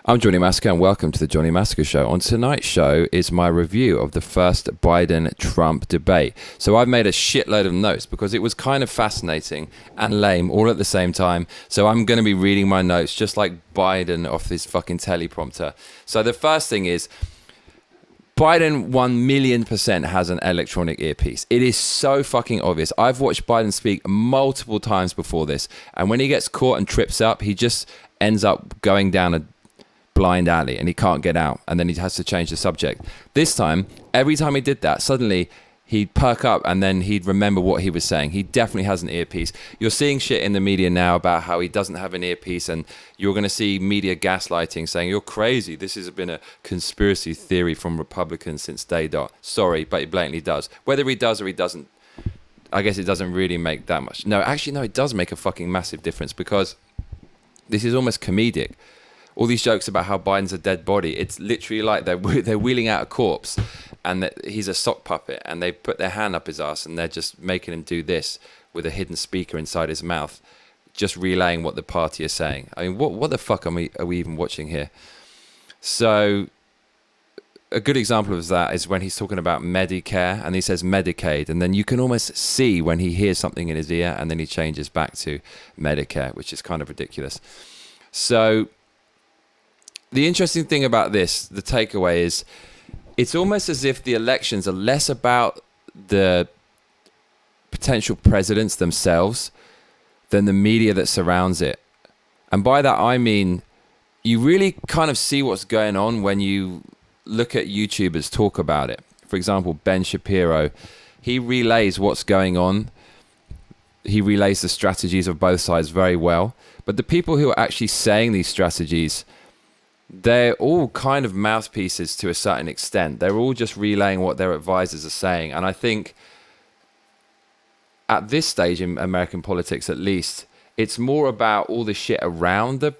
I'm Johnny Massacre and welcome to the Johnny Massacre Show. On tonight's show is my review of the first Biden-Trump debate. So I've made a shitload of notes because it was kind of fascinating and lame all at the same time. So I'm going to be reading my notes just like Biden off his fucking teleprompter. So the first thing is, Biden 1,000,000% has an electronic earpiece. It is so fucking obvious. I've watched Biden speak multiple times before this, and when he gets caught and trips up, he just ends up going down a blind alley and he can't get out, and then he has to change the subject. This time, every time he did that, suddenly he'd perk up and then he'd remember what he was saying. He definitely has an earpiece. You're seeing shit in the media now about how he doesn't have an earpiece, and you're going to see media gaslighting saying, you're crazy, this has been a conspiracy theory from Republicans since day dot. Sorry, but he blatantly does. Whether he does or he doesn't, I guess it doesn't really make that much. No, actually, no, it does make a fucking massive difference, because this is almost comedic. All these jokes about how Biden's a dead body, it's literally like they're wheeling out a corpse and that he's a sock puppet, and they put their hand up his ass and they're just making him do this with a hidden speaker inside his mouth, just relaying what the party is saying. I mean, what the fuck are we even watching here? So a good example of that is when he's talking about Medicare and he says Medicaid, and then you can almost see when he hears something in his ear and then he changes back to Medicare, which is kind of ridiculous. So the interesting thing about this, the takeaway is, it's almost as if the elections are less about the potential presidents themselves than the media that surrounds it. And by that, I mean, you really kind of see what's going on when you look at YouTubers talk about it. For example, Ben Shapiro, he relays what's going on. He relays the strategies of both sides very well. But the people who are actually saying these strategies, they're all kind of mouthpieces to a certain extent. They're all just relaying what their advisors are saying. And I think at this stage in American politics, at least, it's more about all the shit around the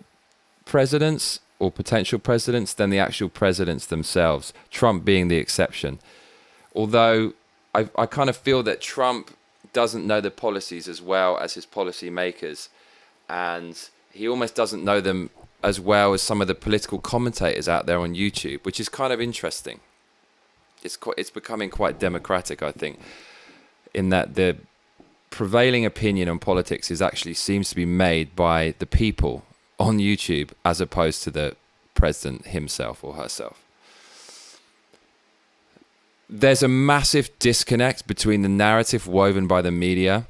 presidents or potential presidents than the actual presidents themselves, Trump being the exception. Although I kind of feel that Trump doesn't know the policies as well as his policy makers, and he almost doesn't know them as well as some of the political commentators out there on YouTube, which is kind of interesting. It's becoming quite democratic, I think, in that the prevailing opinion on politics seems to be made by the people on YouTube as opposed to the president himself or herself. There's a massive disconnect between the narrative woven by the media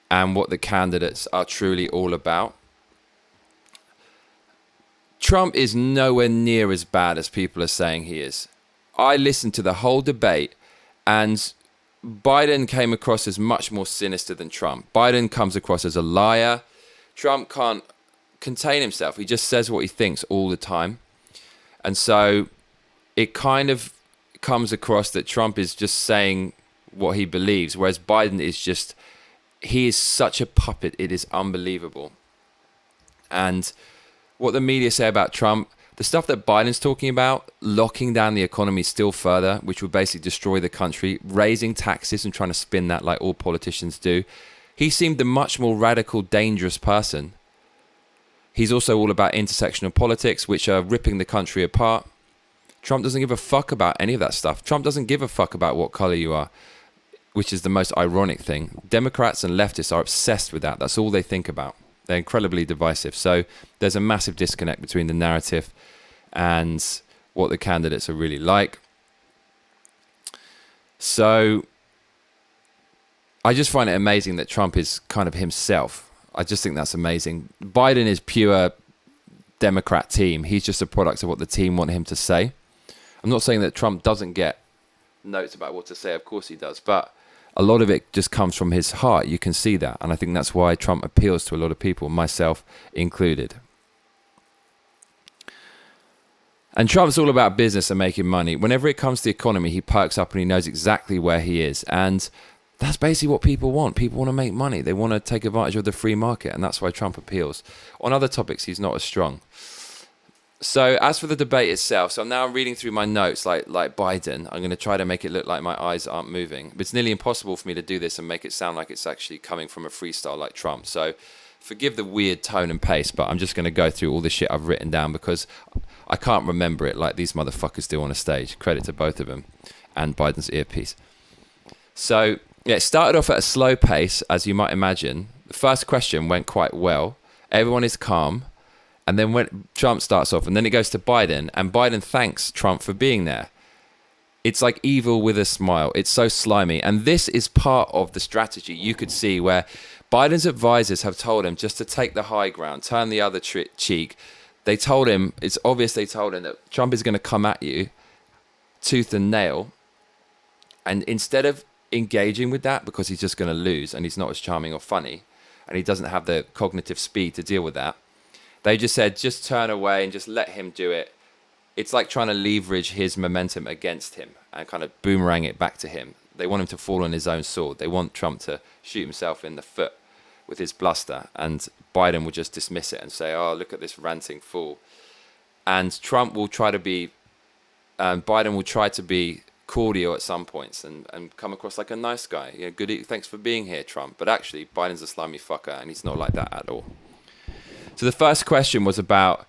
and what the candidates are truly all about. Trump is nowhere near as bad as people are saying he is. I listened to the whole debate, and Biden came across as much more sinister than Trump. Biden comes across as a liar. Trump can't contain himself. He just says what he thinks all the time. And so it kind of comes across that Trump is just saying what he believes, whereas Biden is just, he is such a puppet, it is unbelievable. And what the media say about Trump, the stuff that Biden's talking about, locking down the economy still further, which would basically destroy the country, raising taxes and trying to spin that like all politicians do. He seemed a much more radical, dangerous person. He's also all about intersectional politics, which are ripping the country apart. Trump doesn't give a fuck about any of that stuff. Trump doesn't give a fuck about what color you are, which is the most ironic thing. Democrats and leftists are obsessed with that. That's all they think about. They're incredibly divisive. So there's a massive disconnect between the narrative and what the candidates are really like. So I just find it amazing that Trump is kind of himself. I just think that's amazing. Biden is pure Democrat team. He's just a product of what the team want him to say. I'm not saying that Trump doesn't get notes about what to say. Of course he does. But a lot of it just comes from his heart. You can see that. And I think that's why Trump appeals to a lot of people, myself included. And Trump's all about business and making money. Whenever it comes to the economy, he perks up and he knows exactly where he is. And that's basically what people want. People want to make money. They want to take advantage of the free market. And that's why Trump appeals. On other topics, he's not as strong. So as for the debate itself, so I'm now reading through my notes like Biden. I'm going to try to make it look like my eyes aren't moving. But it's nearly impossible for me to do this and make it sound like it's actually coming from a freestyle like Trump. So forgive the weird tone and pace, but I'm just going to go through all the shit I've written down because I can't remember it like these motherfuckers do on a stage. Credit to both of them and Biden's earpiece. So, yeah, it started off at a slow pace, as you might imagine. The first question went quite well. Everyone is calm. And then when Trump starts off, and then it goes to Biden, and Biden thanks Trump for being there. It's like evil with a smile. It's so slimy. And this is part of the strategy you could see where Biden's advisors have told him just to take the high ground, turn the other cheek. They told him, it's obvious they told him that Trump is going to come at you tooth and nail. And instead of engaging with that, because he's just going to lose and he's not as charming or funny, and he doesn't have the cognitive speed to deal with that, they just said, just turn away and just let him do it. It's like trying to leverage his momentum against him and kind of boomerang it back to him. They want him to fall on his own sword. They want Trump to shoot himself in the foot with his bluster, and Biden will just dismiss it and say, oh, look at this ranting fool. And Trump will try to be, Biden will try to be cordial at some points and come across like a nice guy. You know, good, thanks for being here, Trump. But actually, Biden's a slimy fucker, and he's not like that at all. So the first question was about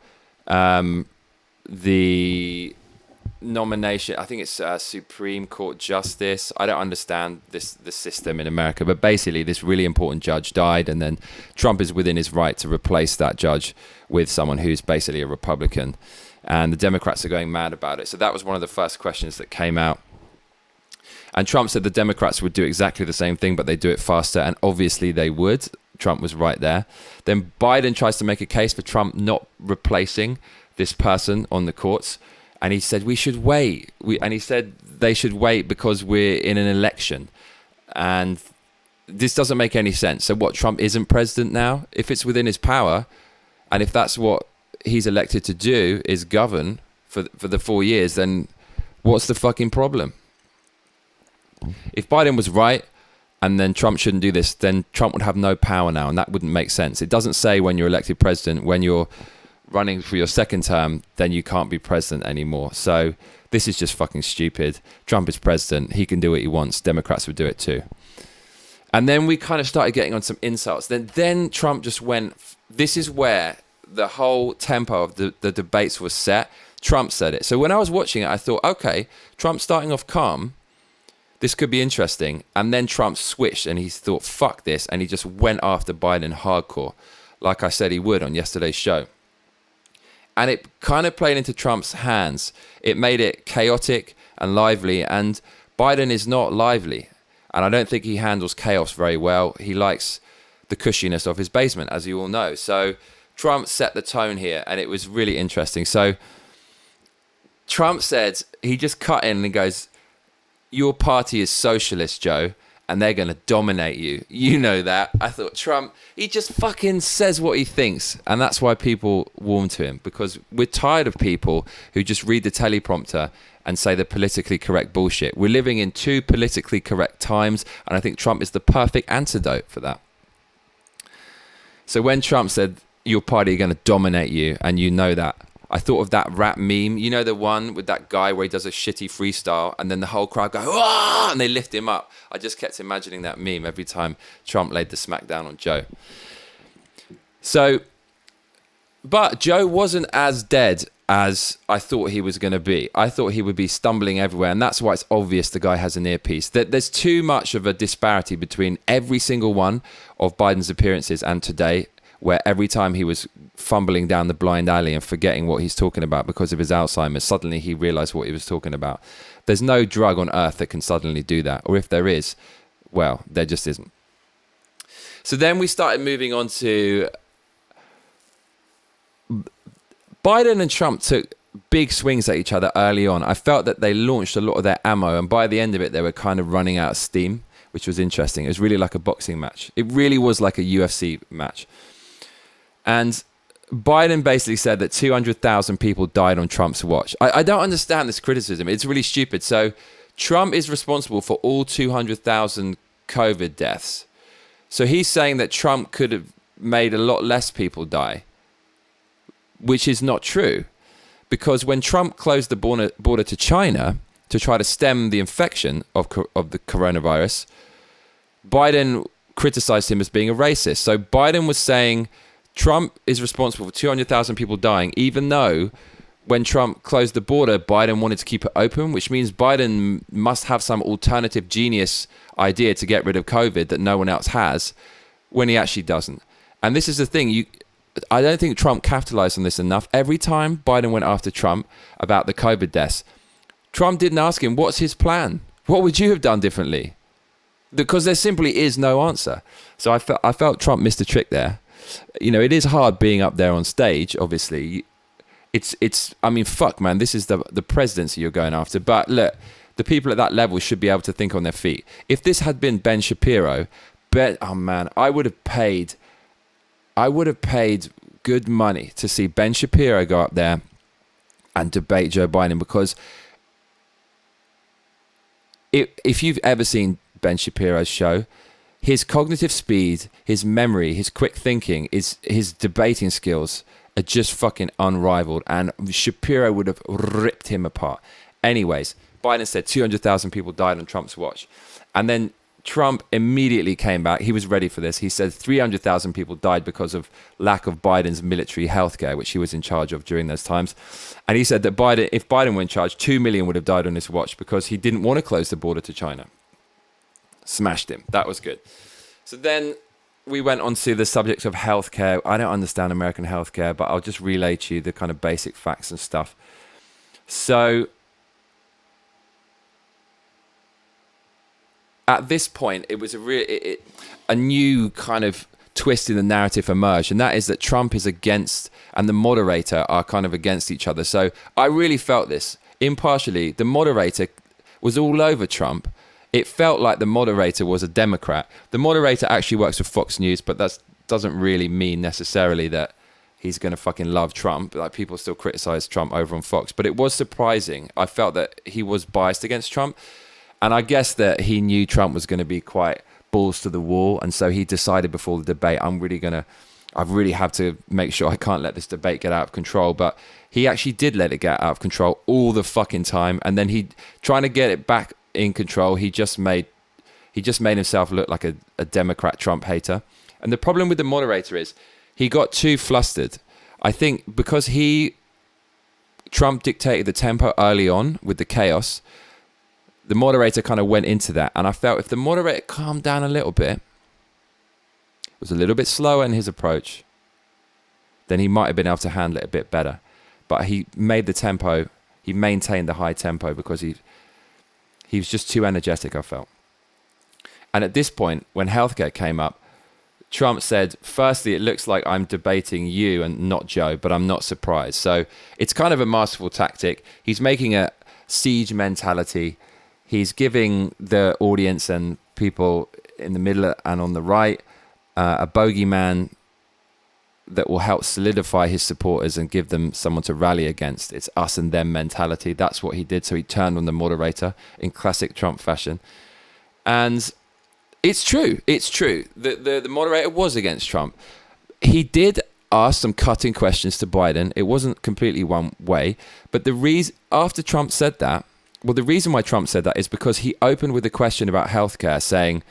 the nomination. I think it's Supreme Court Justice. I don't understand the system in America, but basically this really important judge died, and then Trump is within his right to replace that judge with someone who's basically a Republican, and the Democrats are going mad about it. So that was one of the first questions that came out. And Trump said the Democrats would do exactly the same thing, but they do it faster, and obviously they would. Trump was right there. Then Biden tries to make a case for Trump not replacing this person on the courts, and he said we should wait. And he said they should wait because we're in an election, and this doesn't make any sense. So what? Trump isn't president now? If it's within his power, and if that's what he's elected to do is govern for the 4 years, then what's the fucking problem? If Biden was right, and then Trump shouldn't do this, then Trump would have no power now, and that wouldn't make sense. It doesn't say when you're elected president, when you're running for your second term, then you can't be president anymore. So this is just fucking stupid. Trump is president. He can do what he wants. Democrats would do it too. And then we kind of started getting on some insults. Then Trump just went, this is where the whole tempo of the debates was set. Trump said it. So when I was watching it, I thought, okay, Trump's starting off calm. This could be interesting. And then Trump switched and he thought, fuck this. And he just went after Biden hardcore, like I said he would on yesterday's show. And it kind of played into Trump's hands. It made it chaotic and lively. And Biden is not lively. And I don't think he handles chaos very well. He likes the cushiness of his basement, as you all know. So Trump set the tone here, and it was really interesting. So Trump said, he just cut in and he goes, your party is socialist, Joe, and they're going to dominate you. You know that. I thought Trump, he just fucking says what he thinks. And that's why people warm to him, because we're tired of people who just read the teleprompter and say the politically correct bullshit. We're living in two politically correct times, and I think Trump is the perfect antidote for that. So when Trump said, your party are going to dominate you, and you know that, I thought of that rap meme. You know the one with that guy where he does a shitty freestyle and then the whole crowd go, "Wah!" and they lift him up. I just kept imagining that meme every time Trump laid the smackdown on Joe. So, but Joe wasn't as dead as I thought he was going to be. I thought he would be stumbling everywhere, and that's why it's obvious the guy has an earpiece. There's too much of a disparity between every single one of Biden's appearances and today, where every time he was fumbling down the blind alley and forgetting what he's talking about because of his Alzheimer's, suddenly he realized what he was talking about. There's no drug on earth that can suddenly do that. Or if there is, well, there just isn't. So then we started moving on to Biden and Trump took big swings at each other early on. I felt that they launched a lot of their ammo, and by the end of it, they were kind of running out of steam, which was interesting. It was really like a boxing match. It really was like a UFC match. And Biden basically said that 200,000 people died on Trump's watch. I don't understand this criticism. It's really stupid. So Trump is responsible for all 200,000 COVID deaths. So he's saying that Trump could have made a lot less people die, which is not true. Because when Trump closed the border to China to try to stem the infection of the coronavirus, Biden criticized him as being a racist. So Biden was saying Trump is responsible for 200,000 people dying, even though when Trump closed the border, Biden wanted to keep it open, which means Biden must have some alternative genius idea to get rid of COVID that no one else has, when he actually doesn't. And this is the thing, I don't think Trump capitalized on this enough. Every time Biden went after Trump about the COVID deaths, Trump didn't ask him, what's his plan? What would you have done differently? Because there simply is no answer. So I felt Trump missed a trick there. You know, it is hard being up there on stage, obviously. I mean, fuck, man, this is the presidency you're going after. But look, the people at that level should be able to think on their feet. If this had been Ben Shapiro, oh man, I would have paid good money to see Ben Shapiro go up there and debate Joe Biden, because if you've ever seen Ben Shapiro's show, his cognitive speed, his memory, his quick thinking, his debating skills are just fucking unrivaled, and Shapiro would have ripped him apart. Anyways, Biden said 200,000 people died on Trump's watch. And then Trump immediately came back. He was ready for this. He said 300,000 people died because of lack of Biden's military healthcare, which he was in charge of during those times. And he said that if Biden were in charge, 2 million would have died on his watch because he didn't want to close the border to China. Smashed him. That was good. So then we went on to the subject of healthcare. I don't understand American healthcare, but I'll just relay to you the kind of basic facts and stuff. So at this point, it was a new kind of twist in the narrative emerged, and that is that Trump is against, and the moderator are kind of against each other. So I really felt this impartially. The moderator was all over Trump. It felt like the moderator was a Democrat. The moderator actually works for Fox News, but that doesn't really mean necessarily that he's going to fucking love Trump. Like, people still criticize Trump over on Fox, but it was surprising. I felt that he was biased against Trump, and I guess that he knew Trump was going to be quite balls to the wall, and so he decided before the debate, I really have to make sure I can't let this debate get out of control. But he actually did let it get out of control all the fucking time, and then he trying to get it back in control, he just made himself look like a Democrat Trump hater. And the problem with the moderator is he got too flustered. I think because Trump dictated the tempo early on with the chaos, the moderator kind of went into that. And I felt if the moderator calmed down a little bit, was a little bit slower in his approach, then he might have been able to handle it a bit better. But he maintained the high tempo because he was just too energetic, I felt. And at this point, when healthcare came up, Trump said, firstly, it looks like I'm debating you and not Joe, but I'm not surprised. So it's kind of a masterful tactic. He's making a siege mentality. He's giving the audience and people in the middle and on the right a bogeyman that will help solidify his supporters and give them someone to rally against. It's us and them mentality. That's what he did. So he turned on the moderator in classic Trump fashion. And it's true. It's true. The moderator was against Trump. He did ask some cutting questions to Biden. It wasn't completely one way. But the reason why Trump said that is because he opened with a question about healthcare, saying,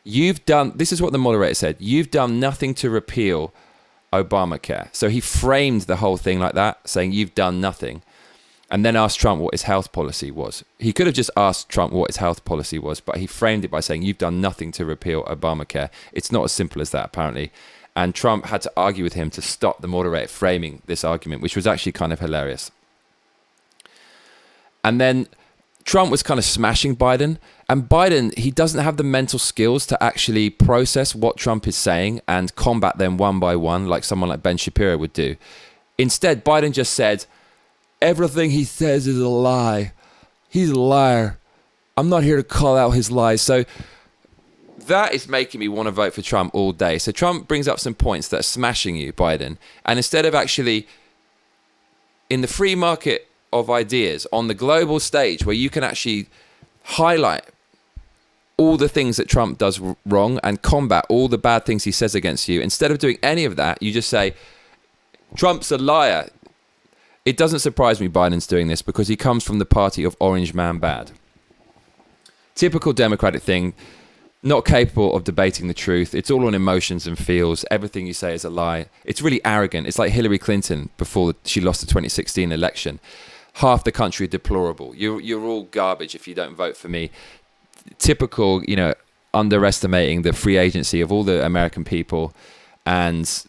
this is what the moderator said, you've done nothing to repeal Obamacare. So he framed the whole thing like that, saying you've done nothing, and then asked Trump what his health policy was. He could have just asked Trump what his health policy was, but he framed it by saying you've done nothing to repeal Obamacare. It's not as simple as that, apparently. And Trump had to argue with him to stop the moderator framing this argument, which was actually kind of hilarious. And then Trump was kind of smashing Biden, and Biden, he doesn't have the mental skills to actually process what Trump is saying and combat them one by one like someone like Ben Shapiro would do. Instead, Biden just said, everything he says is a lie. He's a liar. I'm not here to call out his lies. So that is making me want to vote for Trump all day. So Trump brings up some points that are smashing you, Biden. And instead of actually, in the free market of ideas, on the global stage where you can actually highlight all the things that Trump does wrong and combat all the bad things he says against you, instead of doing any of that, you just say, Trump's a liar. It doesn't surprise me Biden's doing this because he comes from the party of Orange Man Bad. Typical Democratic thing. Not capable of debating the truth. It's all on emotions and feels. Everything you say is a lie. It's really arrogant. It's like Hillary Clinton before she lost the 2016 election. Half the country are deplorable. You're all garbage if you don't vote for me. Typical, underestimating the free agency of all the American people, and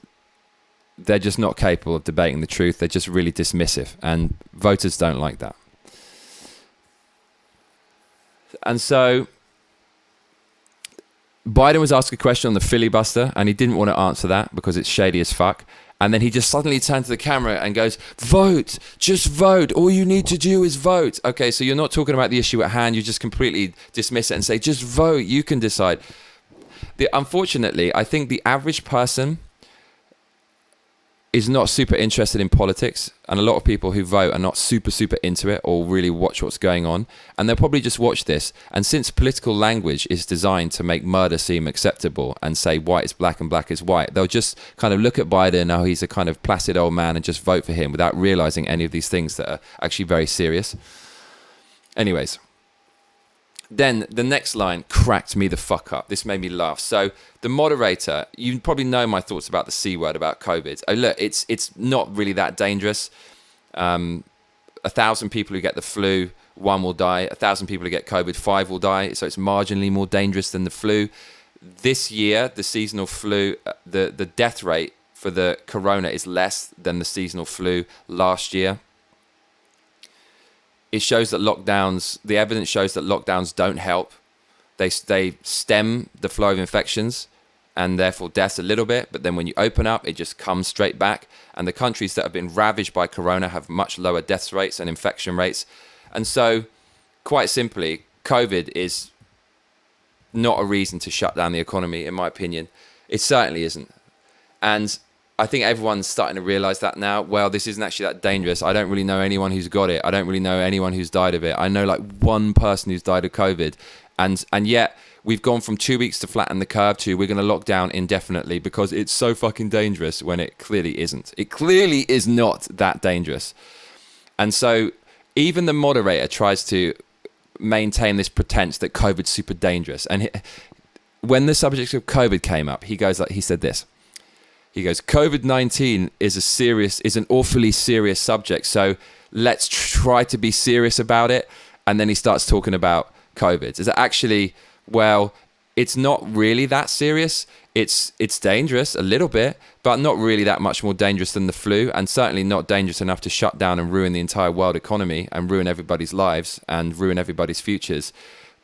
they're just not capable of debating the truth. They're just really dismissive, and voters don't like that. And so Biden was asked a question on the filibuster, and he didn't want to answer that because it's shady as fuck. And then he just suddenly turned to the camera and goes, vote, just vote. All you need to do is vote. Okay, so you're not talking about the issue at hand. You just completely dismiss it and say, just vote. You can decide. Unfortunately, I think the average person is not super interested in politics, and a lot of people who vote are not super into it or really watch what's going on, and they'll probably just watch this. And since political language is designed to make murder seem acceptable and say white is black and black is white, they'll just kind of look at Biden, oh, he's a kind of placid old man, and just vote for him without realizing any of these things that are actually very serious. Anyways, then the next line cracked me the fuck up. This made me laugh. So the moderator, you probably know my thoughts about the C word, about COVID. Oh, look, it's not really that dangerous. 1,000 people who get the flu, 1 will die. 1,000 people who get COVID, 5 will die. So it's marginally more dangerous than the flu. This year, the seasonal flu, the death rate for the corona is less than the seasonal flu last year. It shows that the evidence shows that lockdowns don't help. They stem the flow of infections and therefore deaths a little bit, but then when you open up, it just comes straight back. And the countries that have been ravaged by corona have much lower death rates and infection rates. And so, quite simply, COVID is not a reason to shut down the economy, in my opinion. It certainly isn't. And I think everyone's starting to realize that now. Well, this isn't actually that dangerous. I don't really know anyone who's got it. I don't really know anyone who's died of it. I know like one person who's died of COVID. And yet we've gone from 2 weeks to flatten the curve to we're going to lock down indefinitely because it's so fucking dangerous, when it clearly isn't. It clearly is not that dangerous. And so even the moderator tries to maintain this pretense that COVID's super dangerous. And when the subject of COVID came up, he said this. He goes, COVID-19 is an awfully serious subject, so let's try to be serious about it. And then he starts talking about COVID. Is that actually, well, it's not really that serious. It's dangerous a little bit, but not really that much more dangerous than the flu, and certainly not dangerous enough to shut down and ruin the entire world economy and ruin everybody's lives and ruin everybody's futures.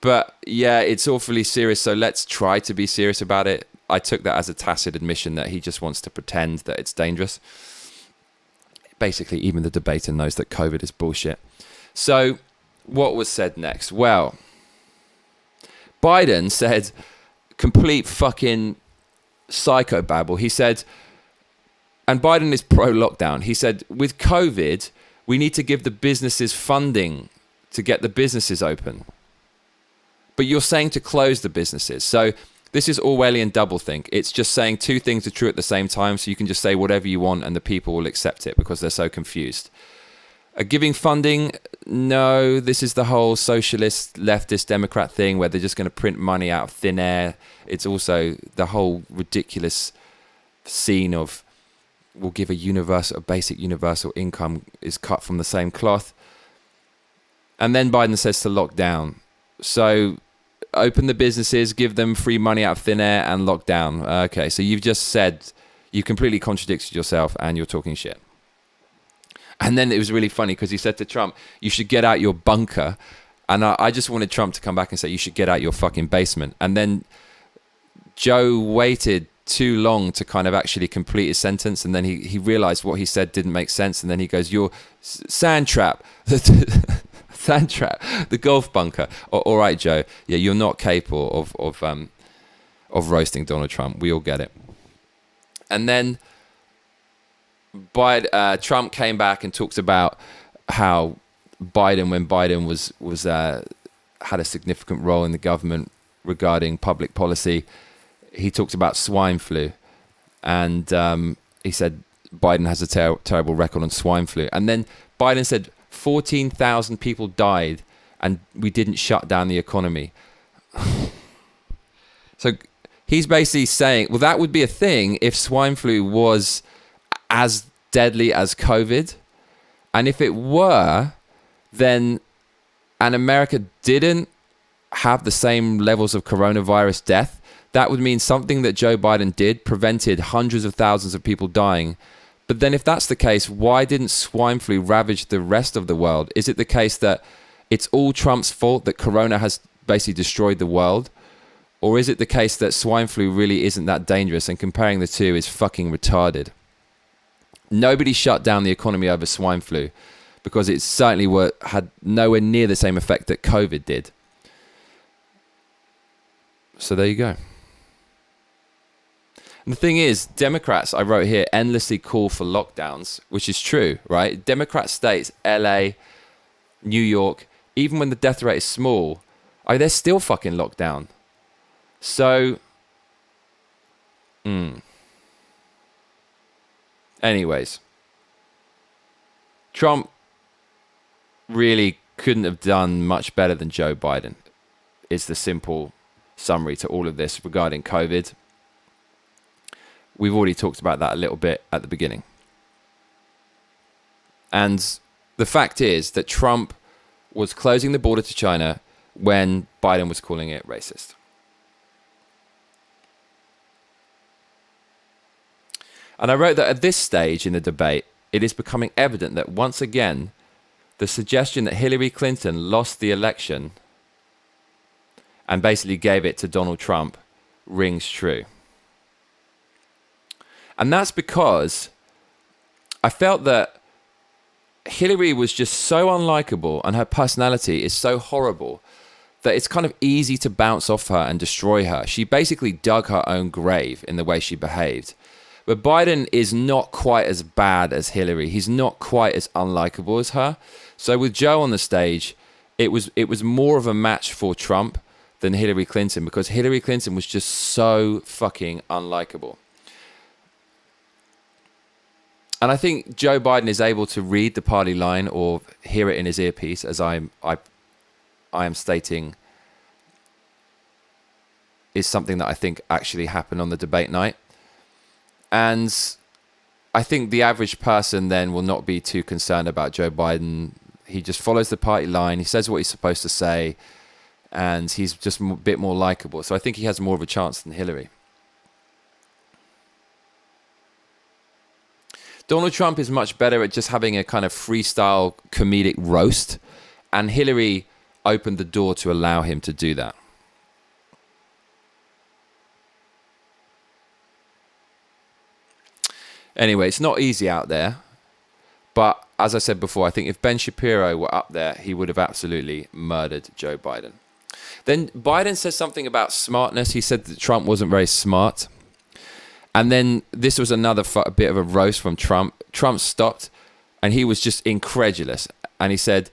But yeah, it's awfully serious, so let's try to be serious about it. I took that as a tacit admission that he just wants to pretend that it's dangerous. Basically, even the debater knows that COVID is bullshit. So what was said next? Well, Biden said complete fucking psychobabble. He said, and Biden is pro-lockdown. He said, with COVID, we need to give the businesses funding to get the businesses open. But you're saying to close the businesses. So this is Orwellian doublethink. It's just saying two things are true at the same time, so you can just say whatever you want and the people will accept it because they're so confused. Giving funding, no, this is the whole socialist, leftist, Democrat thing where they're just going to print money out of thin air. It's also the whole ridiculous scene of we'll give a basic universal income is cut from the same cloth. And then Biden says to lock down. So open the businesses, give them free money out of thin air, and lock down. Okay, so you've just said, you completely contradicted yourself and you're talking shit. And then it was really funny because he said to Trump, you should get out your bunker. And I just wanted Trump to come back and say, you should get out your fucking basement. And then Joe waited too long to kind of actually complete his sentence. And then he realized what he said didn't make sense. And then he goes, your sand trap, sand trap, the golf bunker. All right, Joe. Yeah, you're not capable of roasting Donald Trump. We all get it. And then Trump came back and talked about how Biden, when Biden was had a significant role in the government regarding public policy, he talked about swine flu, and he said Biden has a terrible record on swine flu. And then Biden said 14,000 people died, and we didn't shut down the economy. So he's basically saying, well, that would be a thing if swine flu was as deadly as COVID. And if it were, then, and America didn't have the same levels of coronavirus death, that would mean something that Joe Biden did prevented hundreds of thousands of people dying. But then if that's the case, why didn't swine flu ravage the rest of the world? Is it the case that it's all Trump's fault that corona has basically destroyed the world? Or is it the case that swine flu really isn't that dangerous and comparing the two is fucking retarded? Nobody shut down the economy over swine flu because it certainly had nowhere near the same effect that COVID did. So there you go. And the thing is, Democrats, I wrote here, endlessly call for lockdowns, which is true, right? Democrat states, LA, New York, even when the death rate is small, they're still fucking locked down. So, anyways, Trump really couldn't have done much better than Joe Biden, is the simple summary to all of this regarding COVID. We've already talked about that a little bit at the beginning. And the fact is that Trump was closing the border to China when Biden was calling it racist. And I wrote that at this stage in the debate, it is becoming evident that once again, the suggestion that Hillary Clinton lost the election and basically gave it to Donald Trump rings true. And that's because I felt that Hillary was just so unlikable and her personality is so horrible that it's kind of easy to bounce off her and destroy her. She basically dug her own grave in the way she behaved. But Biden is not quite as bad as Hillary. He's not quite as unlikable as her. So with Joe on the stage, it was more of a match for Trump than Hillary Clinton because Hillary Clinton was just so fucking unlikable. And I think Joe Biden is able to read the party line or hear it in his earpiece, as I am stating is something that I think actually happened on the debate night. And I think the average person then will not be too concerned about Joe Biden. He just follows the party line. He says what he's supposed to say. And he's just a bit more likable. So I think he has more of a chance than Hillary. Donald Trump is much better at just having a kind of freestyle comedic roast. And Hillary opened the door to allow him to do that. Anyway, it's not easy out there. But as I said before, I think if Ben Shapiro were up there, he would have absolutely murdered Joe Biden. Then Biden says something about smartness. He said that Trump wasn't very smart. And then this was another bit of a roast from Trump. Trump stopped and he was just incredulous. And he said,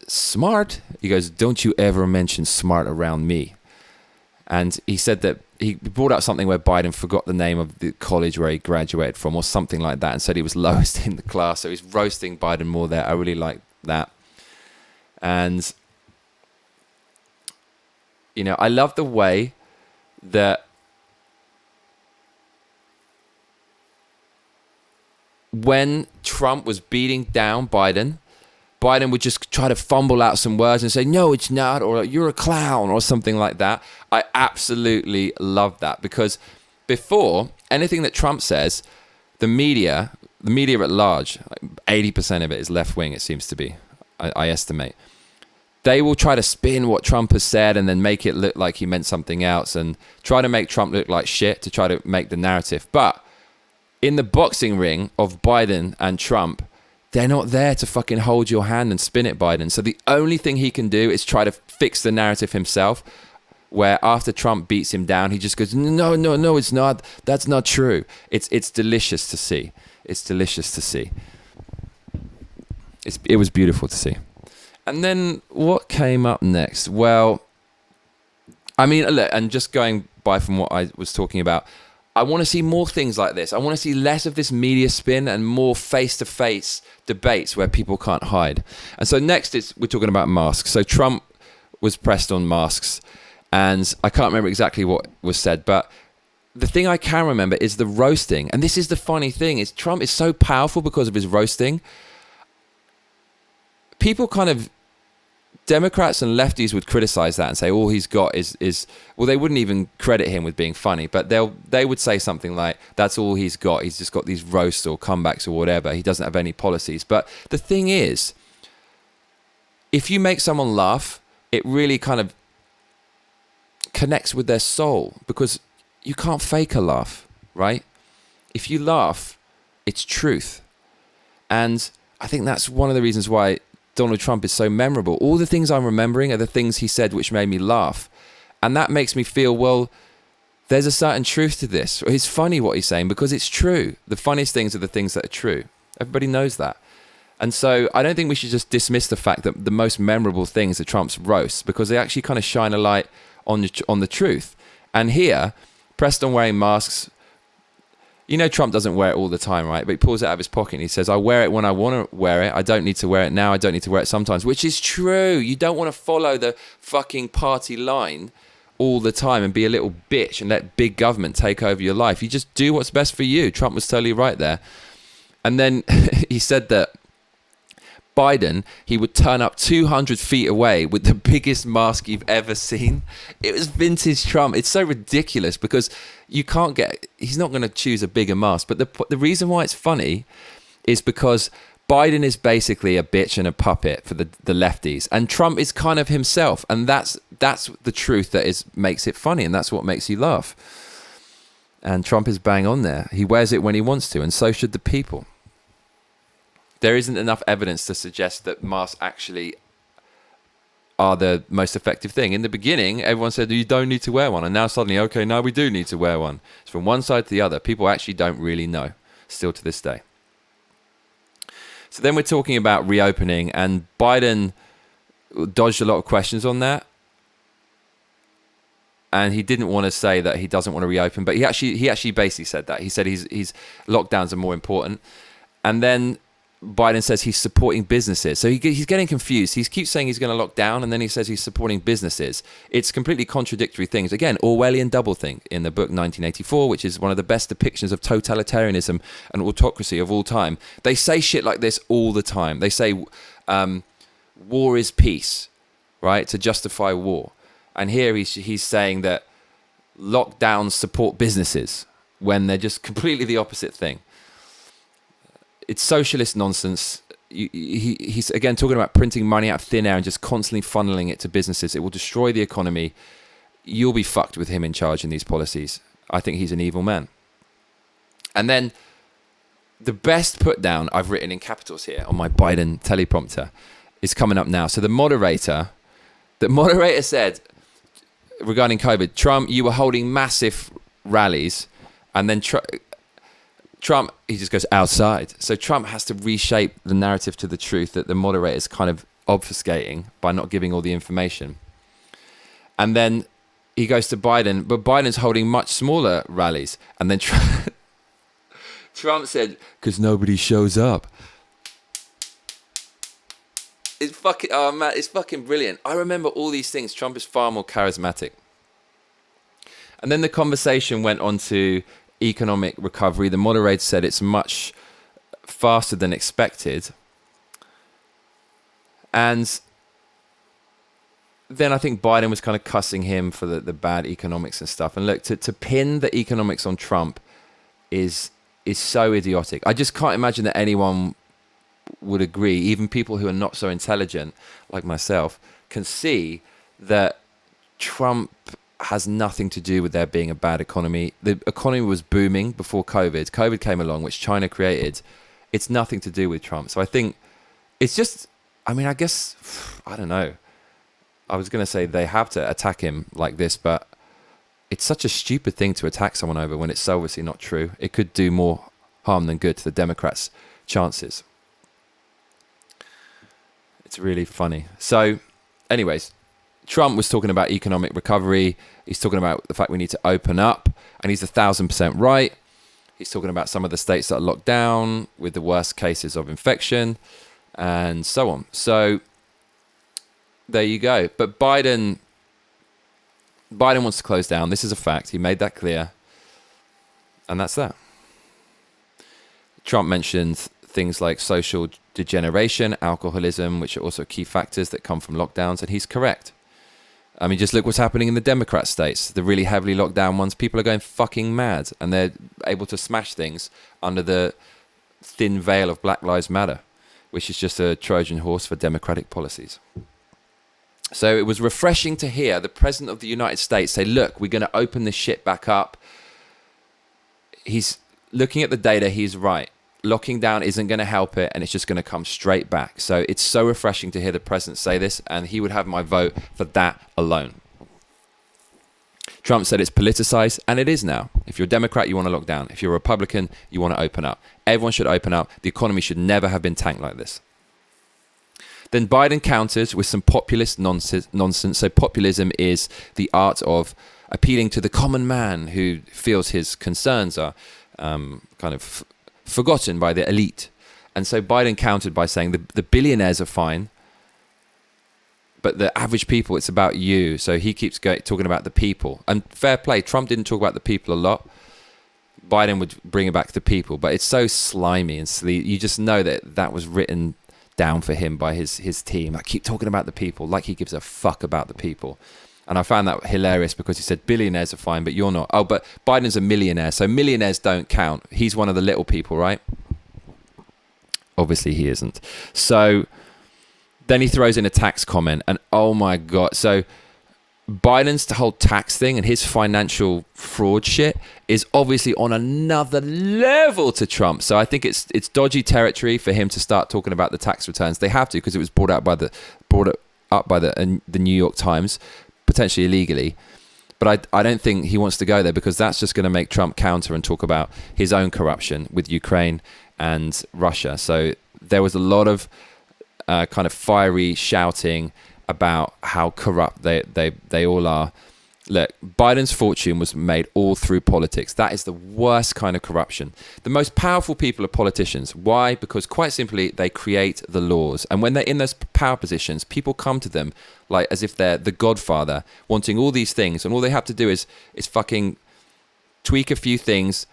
smart? He goes, don't you ever mention smart around me. And he said that he brought out something where Biden forgot the name of the college where he graduated from or something like that and said he was lowest in the class. So he's roasting Biden more there. I really like that. And, you know, I love the way that when Trump was beating down Biden would just try to fumble out some words and say, no, it's not, or you're a clown, or something like that. I absolutely love that because before, anything that Trump says, the media at large, 80% of it is left wing, it seems to be, I estimate. They will try to spin what Trump has said and then make it look like he meant something else and try to make Trump look like shit to try to make the narrative. But in the boxing ring of Biden and Trump, they're not there to fucking hold your hand and spin it, Biden. So the only thing he can do is try to fix the narrative himself, where after Trump beats him down, he just goes, no, it's not. That's not true. It's delicious to see. It's delicious to see. It was beautiful to see. And then what came up next? Well, I mean, look, and just going by from what I was talking about, I want to see more things like this. I want to see less of this media spin and more face-to-face debates where people can't hide. And so next we're talking about masks. So Trump was pressed on masks. And I can't remember exactly what was said, but the thing I can remember is the roasting. And this is the funny thing, is Trump is so powerful because of his roasting. People kind of, Democrats and lefties would criticize that and say all he's got is well, they wouldn't even credit him with being funny, but they would say something like, that's all he's got. He's just got these roasts or comebacks or whatever. He doesn't have any policies. But the thing is, if you make someone laugh, it really kind of connects with their soul, because you can't fake a laugh, right? If you laugh, it's truth. And I think that's one of the reasons why Donald Trump is so memorable. All the things I'm remembering are the things he said which made me laugh. And that makes me feel, well, there's a certain truth to this. It's funny what he's saying because it's true. The funniest things are the things that are true. Everybody knows that. And so I don't think we should just dismiss the fact that the most memorable things are Trump's roasts, because they actually kind of shine a light on the truth. And here, Preston wearing masks, you know Trump doesn't wear it all the time, right? But he pulls it out of his pocket and he says, I wear it when I want to wear it. I don't need to wear it now. I don't need to wear it sometimes, which is true. You don't want to follow the fucking party line all the time and be a little bitch and let big government take over your life. You just do what's best for you. Trump was totally right there. And then he said that Biden, he would turn up 200 feet away with the biggest mask you've ever seen. It was vintage Trump. It's so ridiculous because he's not going to choose a bigger mask. But the reason why it's funny is because Biden is basically a bitch and a puppet for the lefties. And Trump is kind of himself. And that's the truth that makes it funny. And that's what makes you laugh. And Trump is bang on there. He wears it when he wants to. And so should the people. There isn't enough evidence to suggest that masks actually are the most effective thing. In the beginning, everyone said, you don't need to wear one. And now suddenly, okay, now we do need to wear one. It's from one side to the other. People actually don't really know, still to this day. So then we're talking about reopening, and Biden dodged a lot of questions on that. And he didn't want to say that he doesn't want to reopen, but he actually basically said that. He said he's lockdowns are more important. And then Biden says he's supporting businesses. So he's getting confused. He keeps saying he's going to lock down, and then he says he's supporting businesses. It's completely contradictory things. Again, Orwellian doublethink in the book 1984, which is one of the best depictions of totalitarianism and autocracy of all time. They say shit like this all the time. They say war is peace, right, to justify war. And here he's saying that lockdowns support businesses when they're just completely the opposite thing. It's socialist nonsense. He's again talking about printing money out of thin air and just constantly funneling it to businesses. It will destroy the economy. You'll be fucked with him in charge in these policies. I think he's an evil man. And then the best put down I've written in capitals here on my Biden teleprompter is coming up now. So the moderator said regarding COVID, Trump, you were holding massive rallies, and then Trump, he just goes outside. So Trump has to reshape the narrative to the truth that the moderator is kind of obfuscating by not giving all the information. And then he goes to Biden, but Biden's holding much smaller rallies. And then Trump said, because nobody shows up. It's fucking brilliant. I remember all these things. Trump is far more charismatic. And then the conversation went on to economic recovery. The moderator said it's much faster than expected. And then I think Biden was kind of cussing him for the bad economics and stuff. And look, to pin the economics on Trump is so idiotic. I just can't imagine that anyone would agree, even people who are not so intelligent like myself, can see that Trump has nothing to do with there being a bad economy. The economy was booming before COVID. COVID came along, which China created. It's nothing to do with Trump. So I think it's just, I don't know. I was going to say they have to attack him like this, but it's such a stupid thing to attack someone over when it's so obviously not true. It could do more harm than good to the Democrats' chances. It's really funny. So anyways, Trump was talking about economic recovery. He's talking about the fact we need to open up, and he's 1,000% right. He's talking about some of the states that are locked down with the worst cases of infection and so on. So there you go. But Biden Biden wants to close down. This is a fact. He made that clear. And that's that. Trump mentioned things like social degeneration, alcoholism, which are also key factors that come from lockdowns. And he's correct. I mean, just look what's happening in the Democrat states. The really heavily locked down ones, people are going fucking mad. And they're able to smash things under the thin veil of Black Lives Matter, which is just a Trojan horse for democratic policies. So it was refreshing to hear the President of the United States say, look, we're going to open this shit back up. He's looking at the data. He's right. Locking down isn't going to help it, and it's just going to come straight back. So it's so refreshing to hear the president say this, and he would have my vote for that alone. Trump said it's politicized, and it is now. If you're a Democrat, you want to lock down. If you're a Republican, you want to open up. Everyone should open up. The economy should never have been tanked like this. Then Biden counters with some populist nonsense. So populism is the art of appealing to the common man who feels his concerns are kind of forgotten by the elite. And so Biden countered by saying the billionaires are fine, but the average people, it's about you. So he keeps talking about the people. And fair play, Trump didn't talk about the people a lot. Biden would bring it back to the people, but it's so slimy and sleazy. You just know that was written down for him by his team. I keep talking about the people, like he gives a fuck about the people. And I found that hilarious because he said billionaires are fine, but you're not. Oh, but Biden's a millionaire, so millionaires don't count. He's one of the little people, right? Obviously he isn't. So then he throws in a tax comment, and oh my God. So Biden's whole tax thing and his financial fraud shit is obviously on another level to Trump. So I think it's dodgy territory for him to start talking about the tax returns. They have to, because it was brought up by the New York Times, potentially illegally. But I don't think he wants to go there, because that's just going to make Trump counter and talk about his own corruption with Ukraine and Russia. So there was a lot of kind of fiery shouting about how corrupt they all are. Look, Biden's fortune was made all through politics. That is the worst kind of corruption. The most powerful people are politicians. Why? Because quite simply, they create the laws. And when they're in those power positions, people come to them like as if they're the godfather, wanting all these things. And all they have to do is fucking tweak a few things,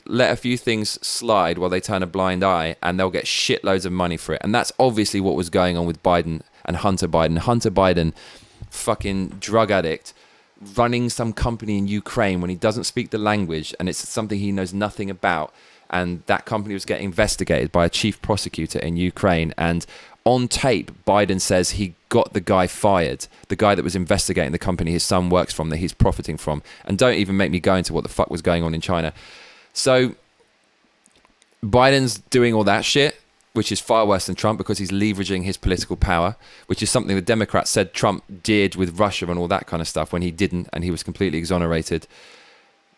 let a few things slide while they turn a blind eye, and they'll get shitloads of money for it. And that's obviously what was going on with Biden and Hunter Biden. Hunter Biden, fucking drug addict, running some company in Ukraine when he doesn't speak the language, and it's something he knows nothing about. And that company was getting investigated by a chief prosecutor in Ukraine. And on tape, Biden says he got the guy fired, the guy that was investigating the company his son works from, that he's profiting from. And don't even make me go into what the fuck was going on in China. So Biden's doing all that shit, which is far worse than Trump, because he's leveraging his political power, which is something the Democrats said Trump did with Russia and all that kind of stuff, when he didn't, and he was completely exonerated.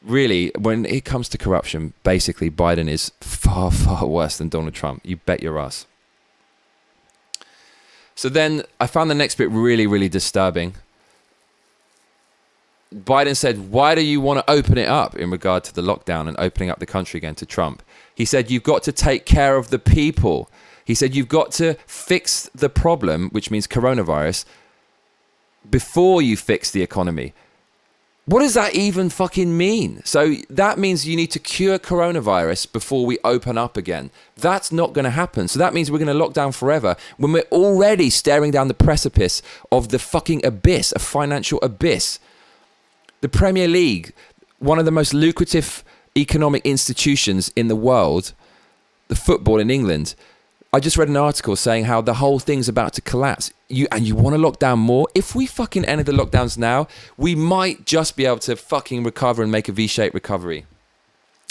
Really, when it comes to corruption, basically Biden is far, far worse than Donald Trump. You bet your ass. So then I found the next bit really, really disturbing. Biden said, why do you want to open it up in regard to the lockdown and opening up the country again to Trump? He said, you've got to take care of the people. He said, you've got to fix the problem, which means coronavirus, before you fix the economy. What does that even fucking mean? So that means you need to cure coronavirus before we open up again. That's not going to happen. So that means we're going to lock down forever when we're already staring down the precipice of the fucking abyss, a financial abyss. The Premier League, one of the most lucrative economic institutions in the world, the football in England. I just read an article saying how the whole thing's about to collapse. You want to lock down more? If we fucking enter the lockdowns now, we might just be able to fucking recover and make a V-shaped recovery.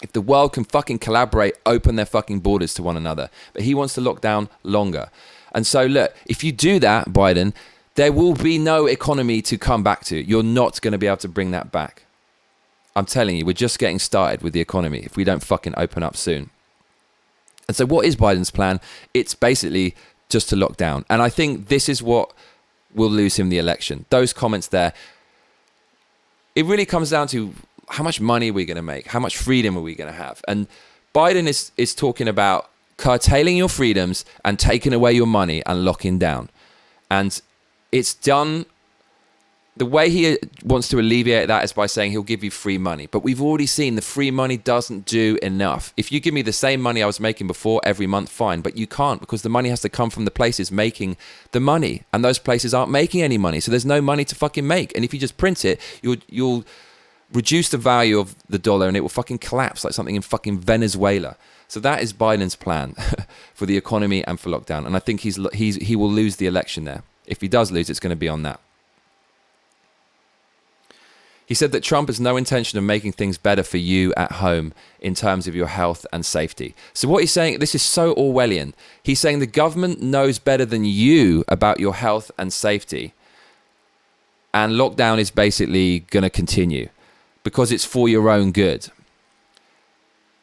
If the world can fucking collaborate, open their fucking borders to one another. But he wants to lock down longer. And so look, if you do that, Biden, there will be no economy to come back to. You're not going to be able to bring that back. I'm telling you, we're just getting started with the economy if we don't fucking open up soon. And so what is Biden's plan? It's basically just to lock down. And I think this is what will lose him the election. Those comments there. It really comes down to how much money are we going to make? How much freedom are we going to have? And Biden is talking about curtailing your freedoms and taking away your money and locking down. And it's done the way he wants to alleviate that is by saying he'll give you free money. But we've already seen the free money doesn't do enough. If you give me the same money I was making before every month, fine. But you can't, because the money has to come from the places making the money. And those places aren't making any money. So there's no money to fucking make. And if you just print it, you'll reduce the value of the dollar and it will fucking collapse like something in fucking Venezuela. So that is Biden's plan for the economy and for lockdown. And I think he will lose the election there. If he does lose, it's going to be on that. He said that Trump has no intention of making things better for you at home in terms of your health and safety. So what he's saying, this is so Orwellian. He's saying the government knows better than you about your health and safety. And lockdown is basically going to continue because it's for your own good.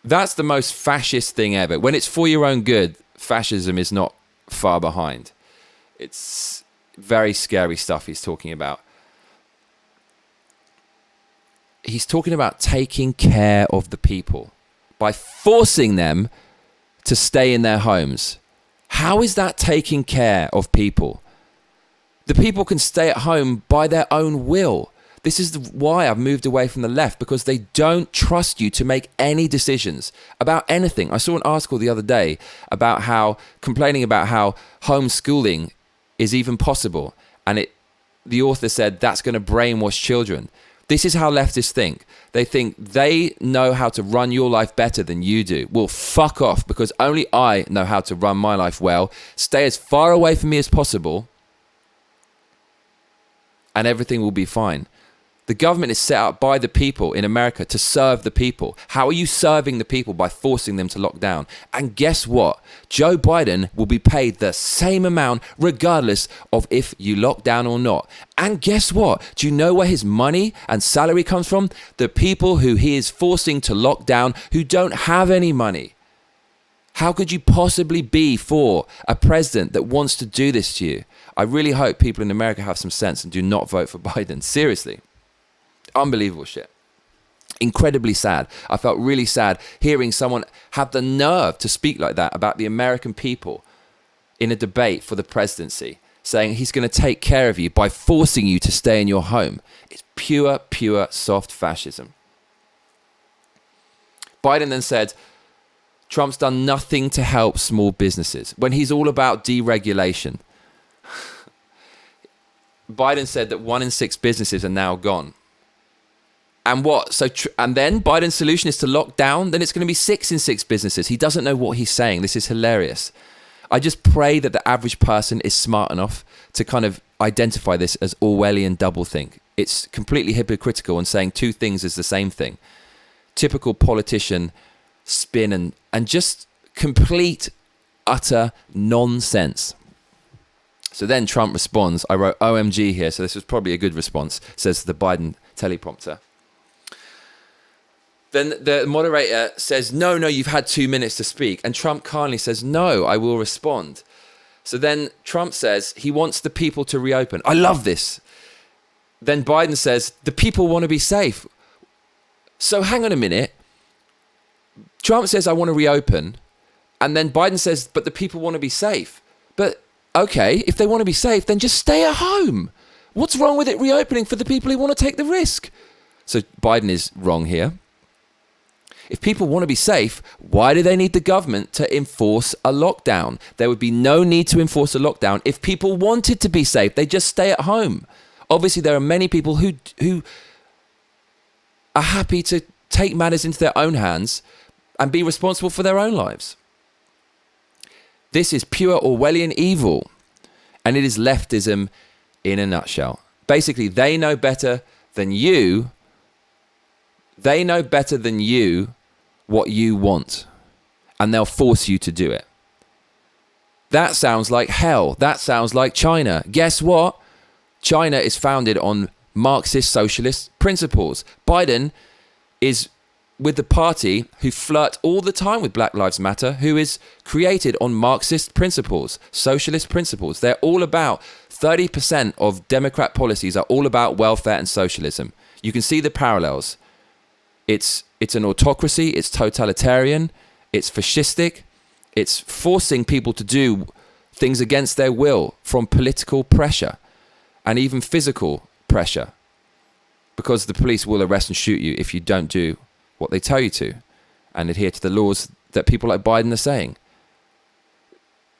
That's the most fascist thing ever. When it's for your own good, fascism is not far behind. It's very scary stuff he's talking about. He's talking about taking care of the people by forcing them to stay in their homes. How is that taking care of people? The people can stay at home by their own will. This is why I've moved away from the left, because they don't trust you to make any decisions about anything. I saw an article the other day about complaining about how homeschooling is even possible. And the author said that's going to brainwash children. This is how leftists think. They think they know how to run your life better than you do. Well, fuck off, because only I know how to run my life well. Stay as far away from me as possible, and everything will be fine. The government is set up by the people in America to serve the people. How are you serving the people? By forcing them to lock down. And guess what? Joe Biden will be paid the same amount regardless of if you lock down or not. And guess what? Do you know where his money and salary comes from? The people who he is forcing to lock down who don't have any money. How could you possibly be for a president that wants to do this to you? I really hope people in America have some sense and do not vote for Biden. Seriously. Unbelievable shit. Incredibly sad. I felt really sad hearing someone have the nerve to speak like that about the American people in a debate for the presidency, saying he's going to take care of you by forcing you to stay in your home. It's pure soft fascism. Biden then said, Trump's done nothing to help small businesses when he's all about deregulation. Biden said that 1 in 6 businesses are now gone. And what? And then Biden's solution is to lock down. Then it's going to be 6 in 6 businesses. He doesn't know what he's saying. This is hilarious. I just pray that the average person is smart enough to kind of identify this as Orwellian doublethink. It's completely hypocritical and saying two things is the same thing. Typical politician spin and just complete, utter nonsense. So then Trump responds. I wrote OMG here, so this was probably a good response, says the Biden teleprompter. Then the moderator says, no, you've had 2 minutes to speak. And Trump calmly says, no, I will respond. So then Trump says he wants the people to reopen. I love this. Then Biden says, the people want to be safe. So hang on a minute. Trump says, I want to reopen. And then Biden says, but the people want to be safe. But okay, if they want to be safe, then just stay at home. What's wrong with it reopening for the people who want to take the risk? So Biden is wrong here. If people want to be safe, why do they need the government to enforce a lockdown? There would be no need to enforce a lockdown if people wanted to be safe. They just stay at home. Obviously, there are many people who are happy to take matters into their own hands and be responsible for their own lives. This is pure Orwellian evil, and it is leftism in a nutshell. Basically, they know better than you. They know better than you what you want, and they'll force you to do it. That sounds like hell. That sounds like China. Guess what? China is founded on Marxist socialist principles. Biden is with the party who flirt all the time with Black Lives Matter, who is created on Marxist principles, socialist principles. They're all about 30% of Democrat policies are all about welfare and socialism. You can see the parallels. It's an autocracy, it's totalitarian, it's fascistic, it's forcing people to do things against their will from political pressure and even physical pressure, because the police will arrest and shoot you if you don't do what they tell you to and adhere to the laws that people like Biden are saying.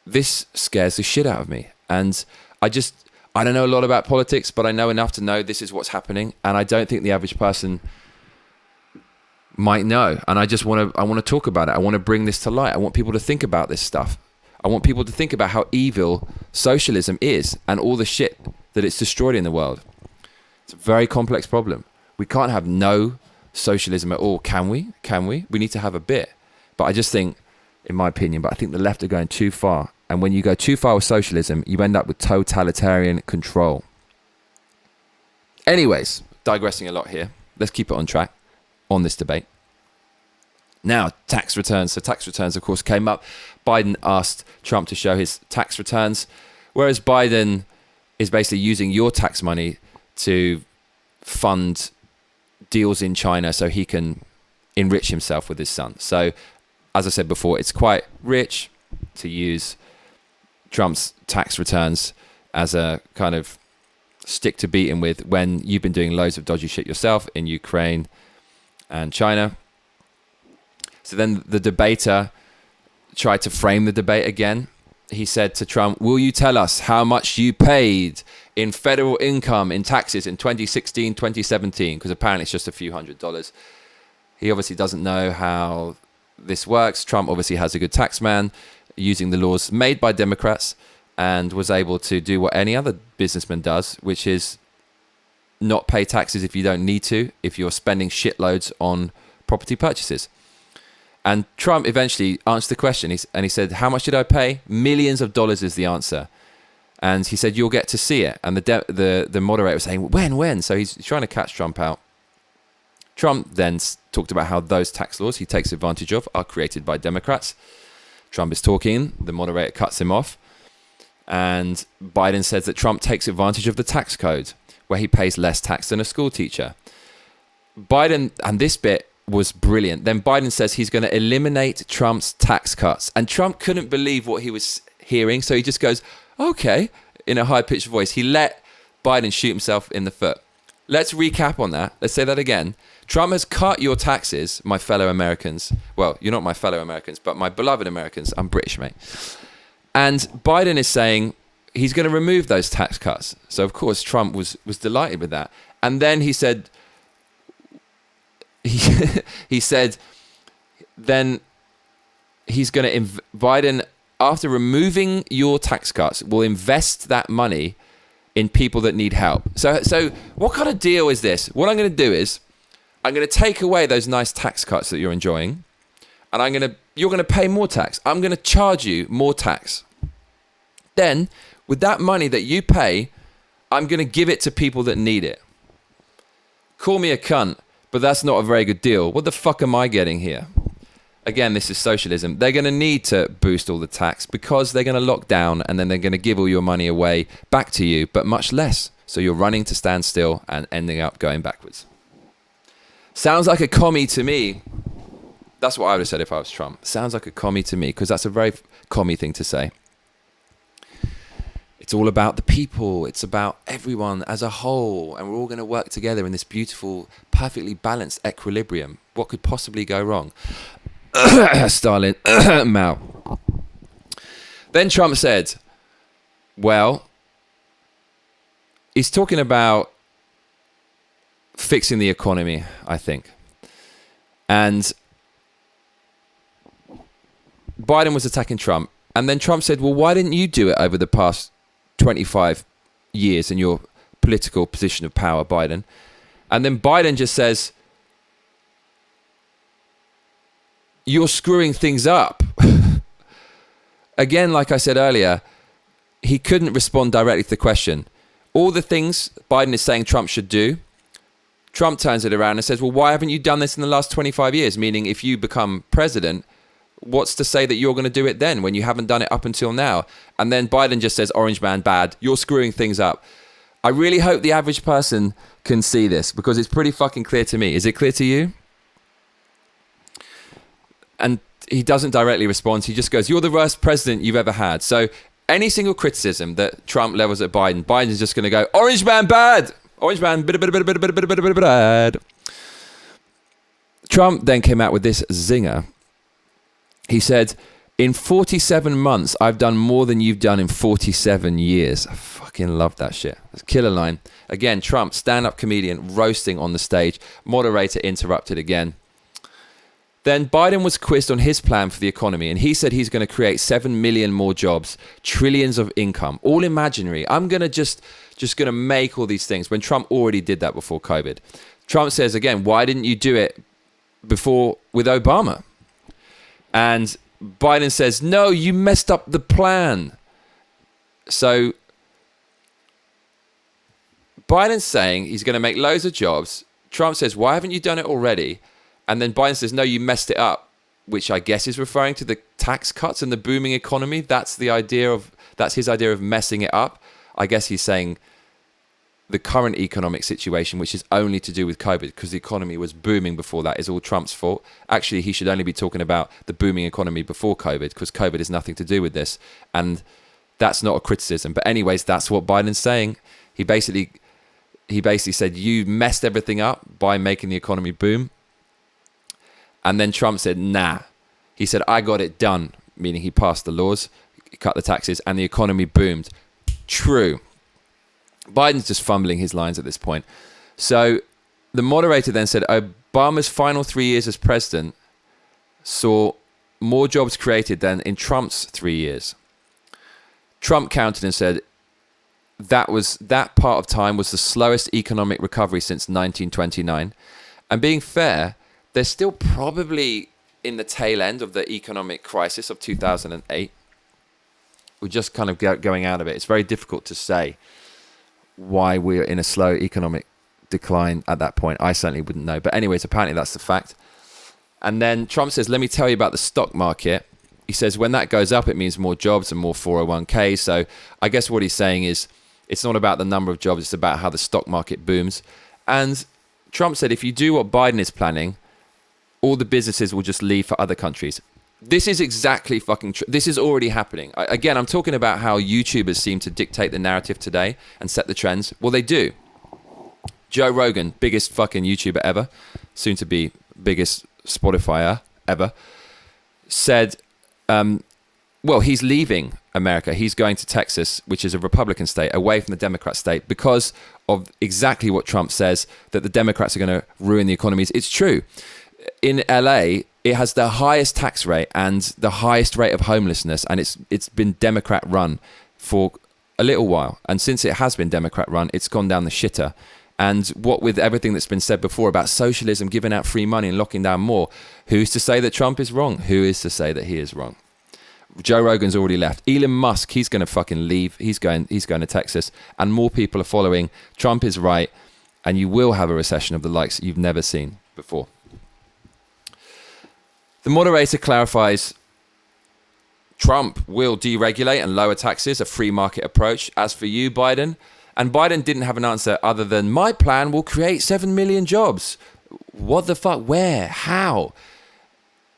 This scares the shit out of me. And I don't know a lot about politics, but I know enough to know this is what's happening. And I don't think the average person might know. And I want to talk about it. I want to bring this to light. I want people to think about this stuff. I want people to think about how evil socialism is and all the shit that it's destroyed in the world. It's a very complex problem. We can't have no socialism at all, can we? We need to have a bit. But I just think, in my opinion, I think the left are going too far. And when you go too far with socialism, you end up with totalitarian control. Anyways, digressing a lot here. Let's keep it on track on this debate. Now, tax returns. So tax returns, of course, came up. Biden asked Trump to show his tax returns, whereas Biden is basically using your tax money to fund deals in China so he can enrich himself with his son. So, as I said before, it's quite rich to use Trump's tax returns as a kind of stick to beat him with when you've been doing loads of dodgy shit yourself in Ukraine and China. So then the debater tried to frame the debate again. He said to Trump, "Will you tell us how much you paid in federal income in taxes in 2016, 2017? Because apparently it's just a few $100s. He obviously doesn't know how this works. Trump obviously has a good tax man using the laws made by Democrats and was able to do what any other businessman does, which is not pay taxes if you don't need to, if you're spending shitloads on property purchases. And Trump eventually answered the question, and he said, "How much did I pay? Millions of dollars is the answer." And he said, "You'll get to see it." And the moderator was saying, when? So he's trying to catch Trump out. Trump then talked about how those tax laws he takes advantage of are created by Democrats. Trump is talking, the moderator cuts him off, and Biden says that Trump takes advantage of the tax code, where he pays less tax than a school teacher. Biden, and this bit was brilliant, then Biden says he's going to eliminate Trump's tax cuts, and Trump couldn't believe what he was hearing, so he just goes, "Okay," in a high-pitched voice. He let Biden shoot himself in the foot. Let's recap on that. Let's say that again. Trump has cut your taxes, my fellow Americans. Well, you're not my fellow Americans, but my beloved Americans. I'm British, mate. And Biden is saying he's going to remove those tax cuts. So, of course, Trump was delighted with that. And then he said, he said, then he's going to, Biden, after removing your tax cuts, will invest that money in people that need help. So what kind of deal is this? What I'm going to do is I'm going to take away those nice tax cuts that you're enjoying, and you're going to pay more tax. I'm going to charge you more tax. Then, with that money that you pay, I'm going to give it to people that need it. Call me a cunt, but that's not a very good deal. What the fuck am I getting here? Again, this is socialism. They're going to need to boost all the tax because they're going to lock down, and then they're going to give all your money away back to you, but much less. So you're running to stand still and ending up going backwards. Sounds like a commie to me. That's what I would have said if I was Trump. Sounds like a commie to me, because that's a very commie thing to say. It's all about the people. It's about everyone as a whole, and we're all going to work together in this beautiful, perfectly balanced equilibrium. What could possibly go wrong? Stalin, Mao. Then Trump said, well, he's talking about fixing the economy, I think. And Biden was attacking Trump. And then Trump said, well, why didn't you do it over the past 25 years in your political position of power, Biden? And then Biden just says, you're screwing things up. Again, like I said earlier, he couldn't respond directly to the question. All the things Biden is saying Trump should do, Trump turns it around and says, well, why haven't you done this in the last 25 years? Meaning, if you become president, what's to say that you're going to do it then when you haven't done it up until now? And then Biden just says, orange man bad, you're screwing things up. I really hope the average person can see this, because it's pretty fucking clear to me. Is it clear to you? And he doesn't directly respond. He just goes, you're the worst president you've ever had. So any single criticism that Trump levels at Biden, Biden's just going to go, orange man bad. Orange man, bad. Trump then came out with this zinger. He said, in 47 months, I've done more than you've done in 47 years. I fucking love that shit. That's a killer line. Again, Trump, stand-up comedian, roasting on the stage. Moderator interrupted again. Then Biden was quizzed on his plan for the economy, and he said he's going to create 7 million more jobs, trillions of income, all imaginary. I'm going to just going to make all these things, when Trump already did that before COVID. Trump says again, why didn't you do it before with Obama? And Biden says, no, you messed up the plan. So Biden's saying he's going to make loads of jobs. Trump says, why haven't you done it already? And then Biden says, no, you messed it up, which I guess is referring to the tax cuts and the booming economy. That's his idea of messing it up. I guess he's saying the current economic situation, which is only to do with COVID, because the economy was booming before that, is all Trump's fault. Actually, he should only be talking about the booming economy before COVID, because COVID has nothing to do with this. And that's not a criticism. But anyways, that's what Biden's saying. He basically said, you messed everything up by making the economy boom. And then Trump said, nah. He said, I got it done, meaning he passed the laws, cut the taxes, and the economy boomed. True. Biden's just fumbling his lines at this point. So the moderator then said, Obama's final 3 years as president saw more jobs created than in Trump's 3 years. Trump countered and said, that part of time was the slowest economic recovery since 1929. And being fair, they're still probably in the tail end of the economic crisis of 2008. We're just kind of going out of it. It's very difficult to say why we're in a slow economic decline at that point. I certainly wouldn't know. But anyways, apparently that's the fact. And then Trump says, let me tell you about the stock market. He says, when that goes up, it means more jobs and more 401k. So I guess what he's saying is, it's not about the number of jobs, it's about how the stock market booms. And Trump said, if you do what Biden is planning, all the businesses will just leave for other countries. This is exactly fucking true. This is already happening. Again, I'm talking about how YouTubers seem to dictate the narrative today and set the trends. Well, they do. Joe Rogan, biggest fucking YouTuber ever, soon to be biggest Spotifyer ever, said, well, he's leaving America. He's going to Texas, which is a Republican state, away from the Democrat state, because of exactly what Trump says, that the Democrats are going to ruin the economies. It's true. In LA, it has the highest tax rate and the highest rate of homelessness, and it's been Democrat run for a little while. And since it has been Democrat run, it's gone down the shitter. And what with everything that's been said before about socialism, giving out free money and locking down more, who's to say that Trump is wrong? Who is to say that he is wrong? Joe Rogan's already left. Elon Musk, he's going to fucking leave. He's going to Texas, and more people are following. Trump is right, and you will have a recession of the likes you've never seen before. The moderator clarifies, Trump will deregulate and lower taxes, a free market approach. As for you, Biden, and Biden didn't have an answer other than, my plan will create 7 million jobs. What the fuck? Where? How?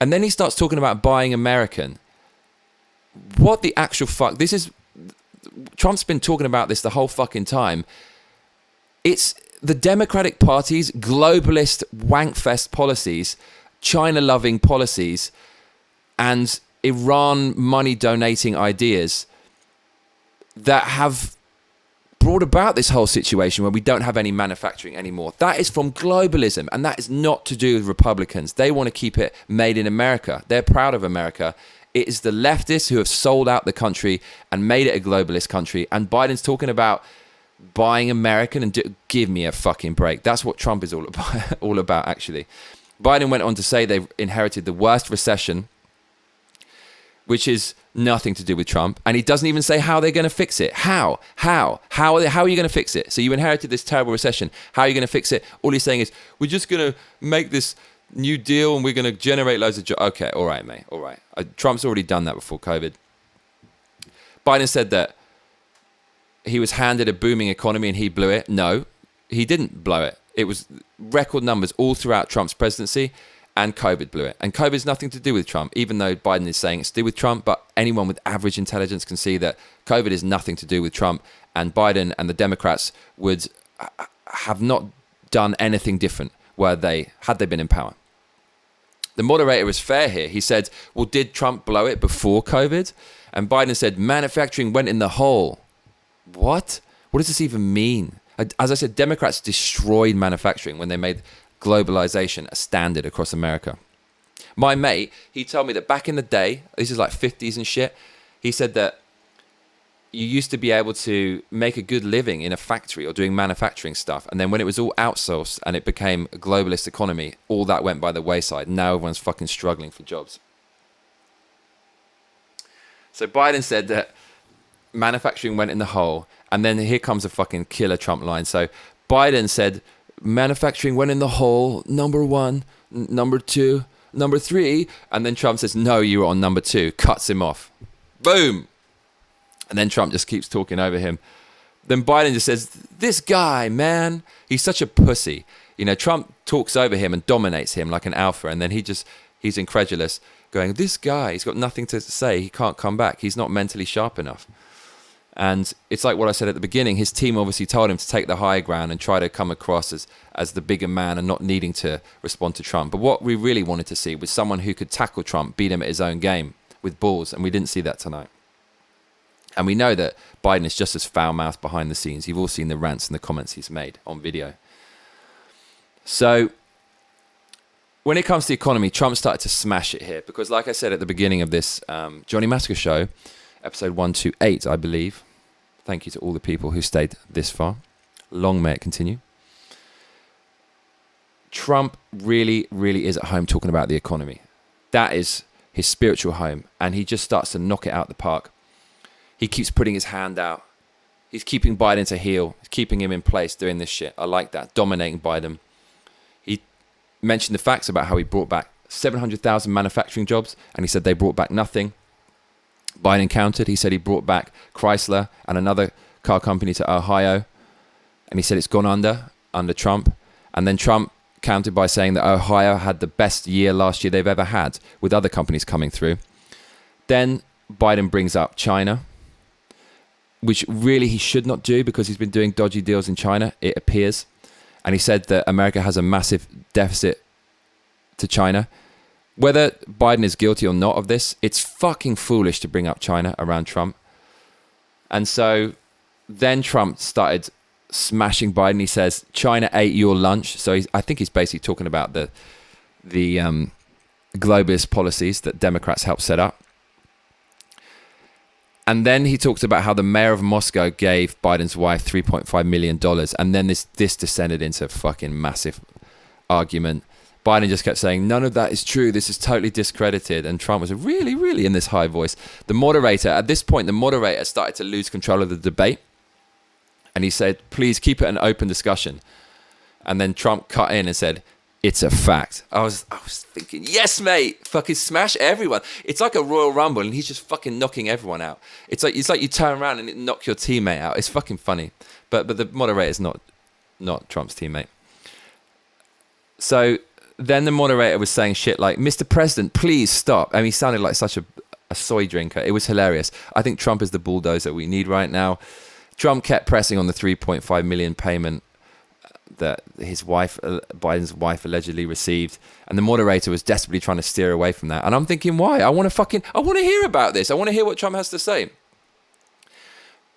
And then he starts talking about buying American. What the actual fuck? Trump's been talking about this the whole fucking time. It's the Democratic Party's globalist wankfest policies, China-loving policies, and Iran money-donating ideas that have brought about this whole situation where we don't have any manufacturing anymore. That is from globalism, and that is not to do with Republicans. They want to keep it made in America. They're proud of America. It is the leftists who have sold out the country and made it a globalist country. And Biden's talking about buying American and give me a fucking break. That's what Trump is all about, actually. Biden went on to say they've inherited the worst recession, which is nothing to do with Trump. And he doesn't even say how they're going to fix it. How are you going to fix it? So you inherited this terrible recession. How are you going to fix it? All he's saying is, we're just going to make this new deal and we're going to generate loads of jobs. Okay, all right, mate, all right. Trump's already done that before COVID. Biden said that he was handed a booming economy and he blew it. No, he didn't blow it. It was record numbers all throughout Trump's presidency, and COVID blew it. And COVID has nothing to do with Trump, even though Biden is saying it's to do with Trump. But anyone with average intelligence can see that COVID is nothing to do with Trump. And Biden and the Democrats would have not done anything different had they been in power. The moderator was fair here. He said, well, did Trump blow it before COVID? And Biden said, manufacturing went in the hole. What? What does this even mean? As I said, Democrats destroyed manufacturing when they made globalization a standard across America. My mate, he told me that back in the day, this is like 50s and shit, he said that you used to be able to make a good living in a factory or doing manufacturing stuff. And then when it was all outsourced and it became a globalist economy, all that went by the wayside. Now everyone's fucking struggling for jobs. So Biden said that manufacturing went in the hole. And then here comes a fucking killer Trump line. So Biden said, manufacturing went in the hole, number one, number two, number three. And then Trump says, no, you were on number two, cuts him off. Boom. And then Trump just keeps talking over him. Then Biden just says, this guy, man, he's such a pussy. You know, Trump talks over him and dominates him like an alpha. And then he's incredulous, going, this guy, he's got nothing to say. He can't come back. He's not mentally sharp enough. And it's like what I said at the beginning. His team obviously told him to take the high ground and try to come across as the bigger man and not needing to respond to Trump. But what we really wanted to see was someone who could tackle Trump, beat him at his own game with balls. And we didn't see that tonight. And we know that Biden is just as foul-mouthed behind the scenes. You've all seen the rants and the comments he's made on video. So when it comes to the economy, Trump started to smash it here. Because like I said at the beginning of this Johnny Massacre show, episode 128, I believe. Thank you to all the people who stayed this far. Long may it continue. Trump really, really is at home talking about the economy. That is his spiritual home. And he just starts to knock it out the park. He keeps putting his hand out. He's keeping Biden to heel. He's keeping him in place doing this shit. I like that. Dominating Biden. He mentioned the facts about how he brought back 700,000 manufacturing jobs. And he said they brought back nothing. Biden countered. He said he brought back Chrysler and another car company to Ohio. And he said it's gone under Trump. And then Trump countered by saying that Ohio had the best year last year they've ever had with other companies coming through. Then Biden brings up China, which really he should not do because he's been doing dodgy deals in China, it appears. And he said that America has a massive deficit to China. Whether Biden is guilty or not of this, it's fucking foolish to bring up China around Trump. And so then Trump started smashing Biden. He says, China ate your lunch. So I think he's basically talking about the globalist policies that Democrats helped set up. And then he talked about how the mayor of Moscow gave Biden's wife $3.5 million. And then this descended into a fucking massive argument. Biden just kept saying, none of that is true. This is totally discredited. And Trump was really, really in this high voice. At this point, the moderator started to lose control of the debate. And he said, please keep it an open discussion. And then Trump cut in and said, it's a fact. I was thinking, yes, mate, fucking smash everyone. It's like a Royal Rumble and he's just fucking knocking everyone out. It's like you turn around and knock your teammate out. It's fucking funny. But the moderator's not Trump's teammate. So then the moderator was saying shit like, Mr. President, please stop. I mean, he sounded like such a soy drinker. It was hilarious. I think Trump is the bulldozer we need right now. Trump kept pressing on the 3.5 million payment that his wife, Biden's wife, allegedly received, and the moderator was desperately trying to steer away from that. And I'm thinking, why? I want to hear about this. I want to hear what Trump has to say.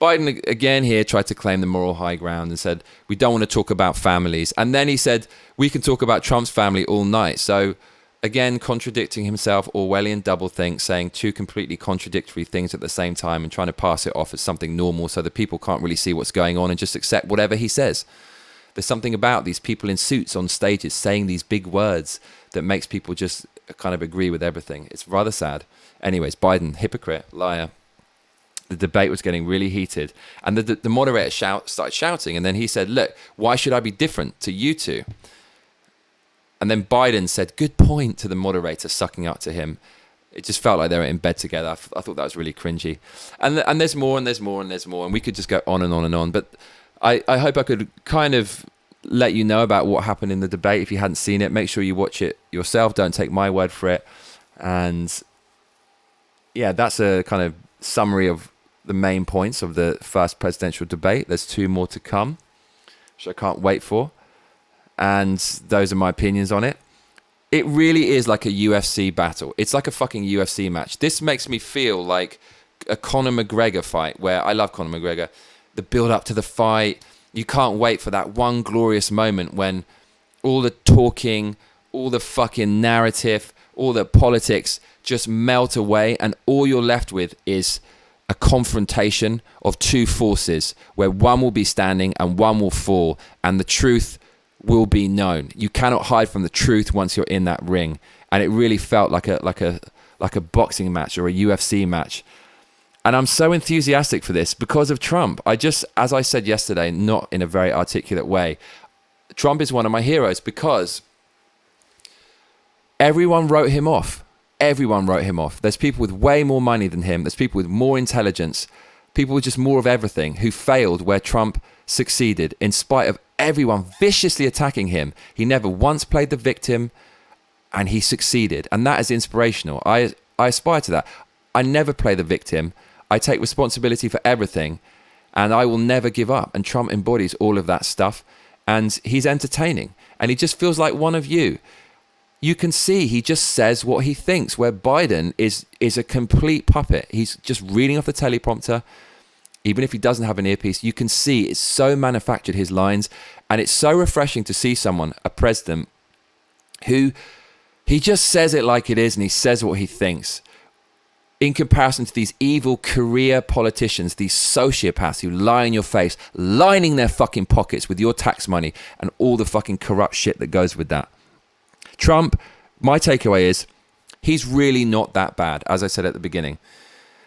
Biden again here tried to claim the moral high ground and said, we don't want to talk about families. And then he said, we can talk about Trump's family all night. So again, contradicting himself, Orwellian doublethink, saying two completely contradictory things at the same time and trying to pass it off as something normal so that people can't really see what's going on and just accept whatever he says. There's something about these people in suits on stages saying these big words that makes people just kind of agree with everything. It's rather sad. Anyways, Biden, hypocrite, liar. The debate was getting really heated. And the moderator started shouting. And then he said, look, why should I be different to you two? And then Biden said, good point, to the moderator, sucking up to him. It just felt like they were in bed together. I thought that was really cringy. And there's more and there's more and there's more. And we could just go on and on and on. But I hope I could kind of let you know about what happened in the debate. If you hadn't seen it, make sure you watch it yourself. Don't take my word for it. And yeah, that's a kind of summary of the main points of the first presidential debate. There's two more to come. which I can't wait for. And those are my opinions on it. It really is like a UFC battle. It's like a fucking UFC match. This makes me feel like a Conor McGregor fight, where I love Conor McGregor. The build up to the fight, you can't wait for that one glorious moment when all the talking, all the fucking narrative, all the politics just melt away, and all you're left with is a confrontation of two forces where one will be standing and one will fall, and the truth will be known. You cannot hide from the truth once you're in that ring. And it really felt like a boxing match or a UFC match. And I'm so enthusiastic for this because of Trump. As I said yesterday, not in a very articulate way, Trump is one of my heroes because everyone wrote him off. Everyone wrote him off. There's people with way more money than him. There's people with more intelligence, people with just more of everything who failed where Trump succeeded in spite of everyone viciously attacking him. He never once played the victim, and he succeeded. And that is inspirational. I aspire to that. I never play the victim. I take responsibility for everything, and I will never give up. And Trump embodies all of that stuff, and he's entertaining, and he just feels like one of you. You can see he just says what he thinks, where Biden is a complete puppet. He's just reading off the teleprompter. Even if he doesn't have an earpiece, you can see it's so manufactured, his lines. And it's so refreshing to see someone, a president, who he just says it like it is, and he says what he thinks. In comparison to these evil career politicians, these sociopaths who lie in your face, lining their fucking pockets with your tax money and all the fucking corrupt shit that goes with that. Trump, my takeaway is, he's really not that bad, as I said at the beginning.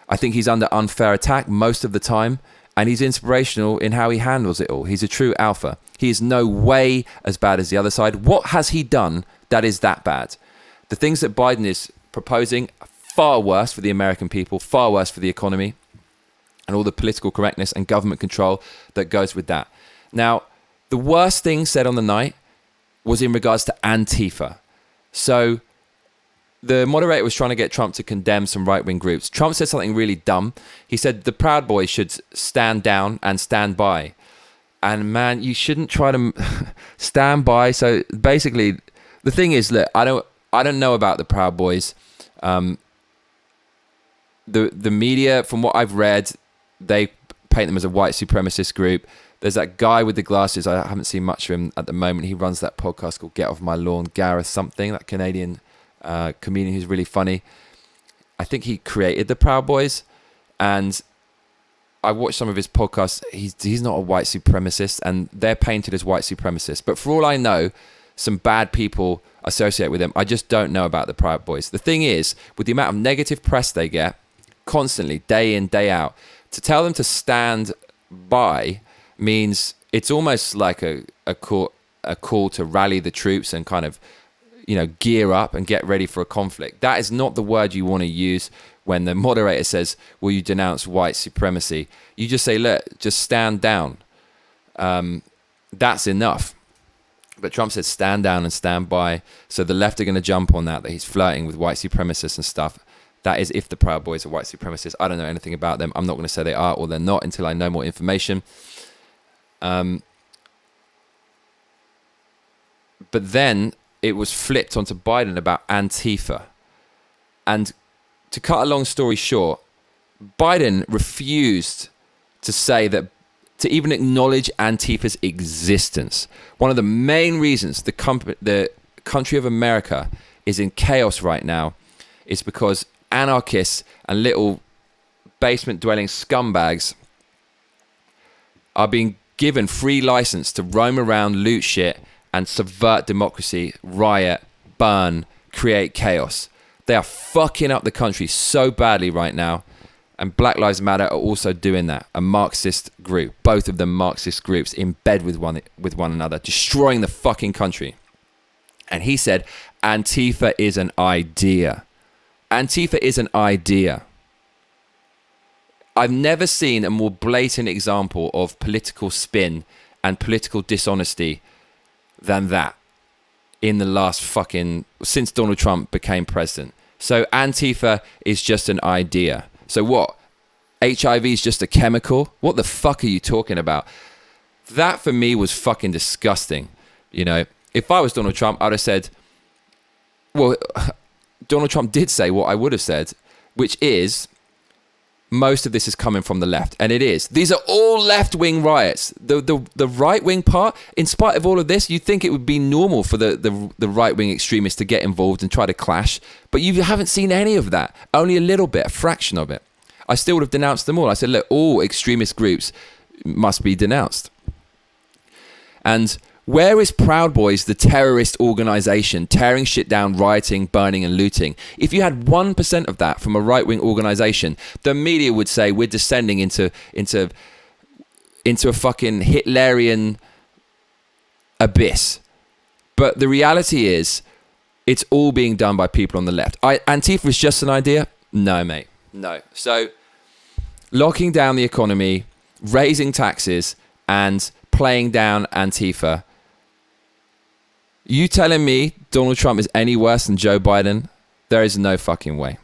I think he's under unfair attack most of the time, and he's inspirational in how he handles it all. He's a true alpha. He is no way as bad as the other side. What has he done that is that bad? The things that Biden is proposing are far worse for the American people, far worse for the economy, and all the political correctness and government control that goes with that. Now, the worst thing said on the night was in regards to Antifa. So the moderator was trying to get Trump to condemn some right-wing groups. Trump said something really dumb. He said the Proud Boys should stand down and stand by. And man, you shouldn't try to stand by. So basically, the thing is, look, I don't know about the Proud Boys. The media, from what I've read, they paint them as a white supremacist group. There's that guy with the glasses. I haven't seen much of him at the moment. He runs that podcast called Get Off My Lawn, Gareth something, that Canadian comedian who's really funny. I think he created the Proud Boys, and I watched some of his podcasts. He's not a white supremacist, and they're painted as white supremacists. But for all I know, some bad people associate with them. I just don't know about the Proud Boys. The thing is, with the amount of negative press they get constantly, day in, day out, to tell them to stand by means it's almost like a call to rally the troops and kind of, gear up and get ready for a conflict. That is not the word you want to use when the moderator says, will you denounce white supremacy? You just say, look, just stand down. That's enough. But Trump said stand down and stand by. So the left are going to jump on that he's flirting with white supremacists and stuff. That is if the Proud Boys are white supremacists. I don't know anything about them. I'm not going to say they are or they're not until I know more information. But then it was flipped onto Biden about Antifa. And to cut a long story short, Biden refused to say that, to even acknowledge Antifa's existence. One of the main reasons the country of America is in chaos right now is because anarchists and little basement-dwelling scumbags are being given free license to roam around, loot shit, and subvert democracy, riot, burn, create chaos. They are fucking up the country so badly right now. And Black Lives Matter are also doing that. A Marxist group, both of them Marxist groups in bed with one another, destroying the fucking country. And he said, Antifa is an idea. Antifa is an idea. I've never seen a more blatant example of political spin and political dishonesty than that in the last since Donald Trump became president. So Antifa is just an idea. So what? HIV is just a chemical? What the fuck are you talking about? That for me was fucking disgusting. You know, if I was Donald Trump, I'd have said, well, Donald Trump did say what I would have said, which is, most of this is coming from the left. And it is. These are all left-wing riots. The right-wing part, in spite of all of this, you'd think it would be normal for the right-wing extremists to get involved and try to clash. But you haven't seen any of that. Only a little bit, a fraction of it. I still would have denounced them all. I said, look, all extremist groups must be denounced. And where is Proud Boys, the terrorist organization, tearing shit down, rioting, burning and looting? If you had 1% of that from a right-wing organization, the media would say we're descending into a fucking Hitlerian abyss. But the reality is, it's all being done by people on the left. Antifa is just an idea? No, mate. No. So, locking down the economy, raising taxes, and playing down Antifa. You telling me Donald Trump is any worse than Joe Biden? There is no fucking way.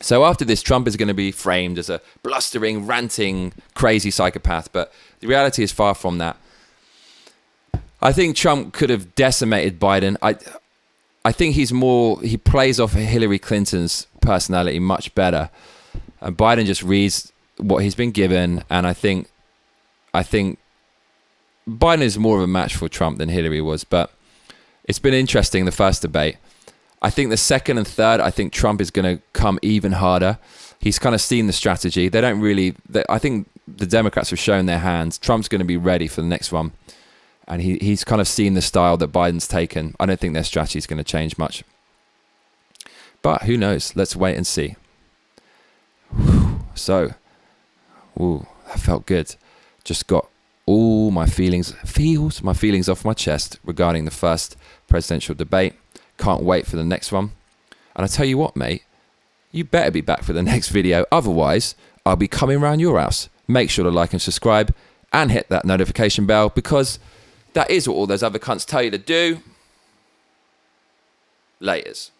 So after this, Trump is going to be framed as a blustering, ranting, crazy psychopath. But the reality is far from that. I think Trump could have decimated Biden. I think he plays off Hillary Clinton's personality much better. And Biden just reads what he's been given. And I think Biden is more of a match for Trump than Hillary was. But it's been interesting, the first debate. I think the second and third, I think Trump is going to come even harder. He's kind of seen the strategy. I think the Democrats have shown their hands. Trump's going to be ready for the next one. And he's kind of seen the style that Biden's taken. I don't think their strategy is going to change much. But who knows? Let's wait and see. So, that felt good. Just got all my feelings off my chest regarding the first presidential debate. Can't wait for the next one. And I tell you what, mate, you better be back for the next video. Otherwise, I'll be coming around your house. Make sure to like and subscribe and hit that notification bell, because that is what all those other cunts tell you to do. Laters.